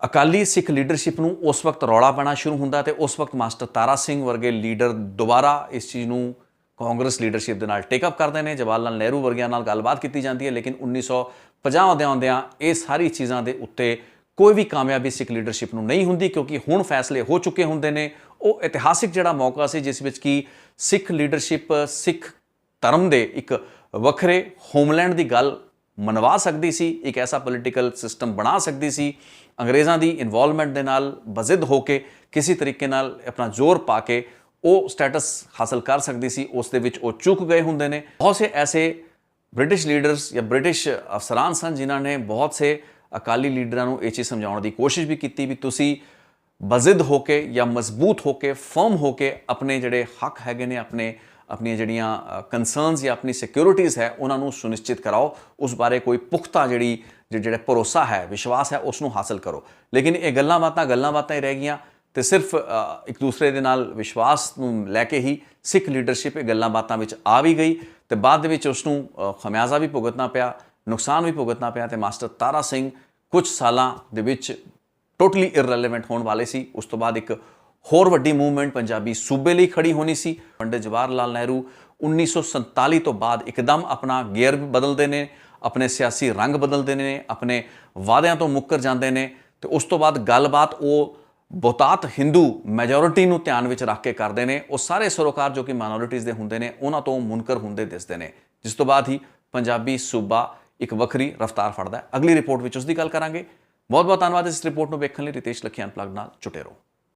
ਅਕਾਲੀ ਸਿੱਖ ਲੀਡਰਸ਼ਿਪ ਨੂੰ ਉਸ ਵਕਤ ਰੌਲਾ ਪੈਣਾ ਸ਼ੁਰੂ ਹੁੰਦਾ ਤੇ ਉਸ ਵਕਤ ਮਾਸਟਰ ਤਾਰਾ ਸਿੰਘ ਵਰਗੇ ਲੀਡਰ ਦੁਬਾਰਾ ਇਸ ਚੀਜ਼ ਨੂੰ ਕਾਂਗਰਸ ਲੀਡਰਸ਼ਿਪ ਦੇ ਨਾਲ ਟੇਕ ਅਪ ਕਰਦੇ ਨੇ, ਜਵਾਹਰ ਲਾਲ ਨਹਿਰੂ ਵਰਗਿਆਂ ਨਾਲ ਗੱਲਬਾਤ ਕੀਤੀ ਜਾਂਦੀ ਹੈ, ਲੇਕਿਨ 1950 ਆਉਂਦਿਆਂ ਇਹ ਸਾਰੀ ਚੀਜ਼ਾਂ ਦੇ ਉੱਤੇ ਕੋਈ ਵੀ ਕਾਮਯਾਬੀ ਸਿੱਖ ਲੀਡਰਸ਼ਿਪ ਨੂੰ ਨਹੀਂ ਹੁੰਦੀ, ਕਿਉਂਕਿ ਹੁਣ ਫੈਸਲੇ ਹੋ ਚੁੱਕੇ ਹੁੰਦੇ ਨੇ। ਉਹ ਇਤਿਹਾਸਿਕ ਜਿਹੜਾ ਮੌਕਾ ਸੀ ਜਿਸ ਵਿੱਚ ਕਿ ਸਿੱਖ ਲੀਡਰਸ਼ਿਪ ਸਿੱਖ ਧਰਮ ਦੇ ਇੱਕ ਵੱਖਰੇ ਹੋਮਲੈਂਡ ਦੀ ਗੱਲ ਮਨਵਾ ਸਕਦੀ ਸੀ, ਇੱਕ ਐਸਾ ਪੋਲੀਟੀਕਲ ਸਿਸਟਮ ਬਣਾ ਸਕਦੀ ਸੀ, ਅੰਗਰੇਜ਼ਾਂ ਦੀ ਇਨਵੋਲਵਮੈਂਟ ਦੇ ਨਾਲ ਬਜ਼ਿੱਦ ਹੋ ਕੇ ਕਿਸੇ ਤਰੀਕੇ ਨਾਲ ਆਪਣਾ ਜ਼ੋਰ ਪਾ ਕੇ ਉਹ ਸਟੇਟਸ ਹਾਸਲ ਕਰ ਸਕਦੀ ਸੀ, ਉਸ ਦੇ ਵਿੱਚ ਉਹ ਚੁੱਕ ਗਏ ਹੁੰਦੇ ਨੇ। ਬਹੁਤ ਸੇ ਐਸੇ ਬ੍ਰਿਟਿਸ਼ ਲੀਡਰਸ ਜਾਂ ਬ੍ਰਿਟਿਸ਼ ਅਫਸਰਾਨ ਸਨ ਜਿਨ੍ਹਾਂ ਨੇ ਬਹੁਤ ਸੇ ਅਕਾਲੀ ਲੀਡਰਾਂ ਨੂੰ ਇਹ ਚੀਜ਼ ਸਮਝਾਉਣ ਦੀ ਕੋਸ਼ਿਸ਼ ਵੀ ਕੀਤੀ ਵੀ ਤੁਸੀਂ ਬਜ਼ਿੱਦ ਹੋ ਕੇ ਜਾਂ ਮਜ਼ਬੂਤ ਹੋ ਕੇ, ਫਰਮ ਹੋ ਕੇ ਆਪਣੇ ਜਿਹੜੇ ਹੱਕ ਹੈਗੇ ਨੇ, ਆਪਣੀਆਂ ਜਿਹੜੀਆਂ ਕੰਸਰਨਸ ਜਾਂ ਆਪਣੀ ਸਿਕਿਉਰਿਟੀਜ਼ ਹੈ ਉਹਨਾਂ ਨੂੰ ਸੁਨਿਸ਼ਚਿਤ ਕਰਾਓ, ਉਸ ਬਾਰੇ ਕੋਈ ਪੁਖਤਾ ਜਿਹੜਾ ਭਰੋਸਾ ਹੈ, ਵਿਸ਼ਵਾਸ ਹੈ, ਉਸ ਨੂੰ ਹਾਸਲ ਕਰੋ। ਲੇਕਿਨ ਇਹ ਗੱਲਾਂ ਬਾਤਾਂ ਹੀ ਰਹਿ ਗਈਆਂ ਤੇ ਸਿਰਫ ਇੱਕ ਦੂਸਰੇ ਦੇ ਨਾਲ ਵਿਸ਼ਵਾਸ ਨੂੰ ਲੈ ਕੇ ਹੀ ਸਿੱਖ ਲੀਡਰਸ਼ਿਪ ਇਹ ਗੱਲਾਂ ਬਾਤਾਂ ਵਿੱਚ ਆ ਵੀ ਗਈ ਤੇ ਬਾਅਦ ਦੇ ਵਿੱਚ ਉਸ ਨੂੰ ਖਮਿਆਜ਼ਾ ਵੀ ਭੁਗਤਣਾ ਪਿਆ, ਨੁਕਸਾਨ ਵੀ ਭੁਗਤਣਾ ਪਿਆ ਤੇ ਮਾਸਟਰ ਤਾਰਾ ਸਿੰਘ ਕੁਝ ਸਾਲਾਂ ਦੇ ਵਿੱਚ ਟੋਟਲੀ ਇਰਰੈਲੇਵੈਂਟ ਹੋਣ ਵਾਲੇ ਸੀ। ਉਸ ਤੋਂ ਬਾਅਦ ਇੱਕ ਹੋਰ ਵੱਡੀ ਮੂਵਮੈਂਟ ਪੰਜਾਬੀ ਸੂਬੇ ਲਈ ਖੜੀ ਹੋਣੀ ਸੀ। ਪੰਡਿਤ ਜਵਾਹਰ ਲਾਲ ਨਹਿਰੂ 1947 ਤੋਂ ਬਾਅਦ ਇੱਕਦਮ ਆਪਣਾ ਗੇਅਰ ਵੀ ਬਦਲਦੇ ਨੇ, ਆਪਣੇ ਸਿਆਸੀ ਰੰਗ ਬਦਲਦੇ ਨੇ, ਆਪਣੇ ਵਾਅਦਿਆਂ ਤੋਂ ਮੁੱਕਰ ਜਾਂਦੇ ਨੇ ਤੇ ਉਸ ਤੋਂ ਬਾਅਦ ਗੱਲਬਾਤ ਉਹ ਬਹੁਤਾਤ ਹਿੰਦੂ ਮੈਜੋਰਿਟੀ ਨੂੰ ਧਿਆਨ ਵਿੱਚ ਰੱਖ ਕੇ ਕਰਦੇ ਨੇ। ਉਹ ਸਾਰੇ ਸਰੋਕਾਰ ਜੋ ਕਿ ਮਾਈਨੋਰਿਟੀਜ਼ ਦੇ ਹੁੰਦੇ ਨੇ ਉਹਨਾਂ ਤੋਂ ਮੁਨਕਰ ਹੁੰਦੇ ਦਿਸਦੇ ਨੇ, ਜਿਸ ਤੋਂ ਬਾਅਦ ਹੀ ਪੰਜਾਬੀ ਸੂਬਾ ਇੱਕ ਵੱਖਰੀ ਰਫ਼ਤਾਰ ਫੜਦਾ ਹੈ। ਅਗਲੀ ਰਿਪੋਰਟ ਵਿੱਚ ਉਸ ਦੀ ਗੱਲ ਕਰਾਂਗੇ। ਬਹੁਤ ਬਹੁਤ ਧੰਨਵਾਦ ਇਸ ਰਿਪੋਰਟ ਨੂੰ ਵੇਖਣ ਲਈ। ਰਿਤੇਸ਼ ਲੱਖੀ ਅਨਪਲੱਗਡ ਨਾਲ ਜੁੜੇ ਰਹੋ।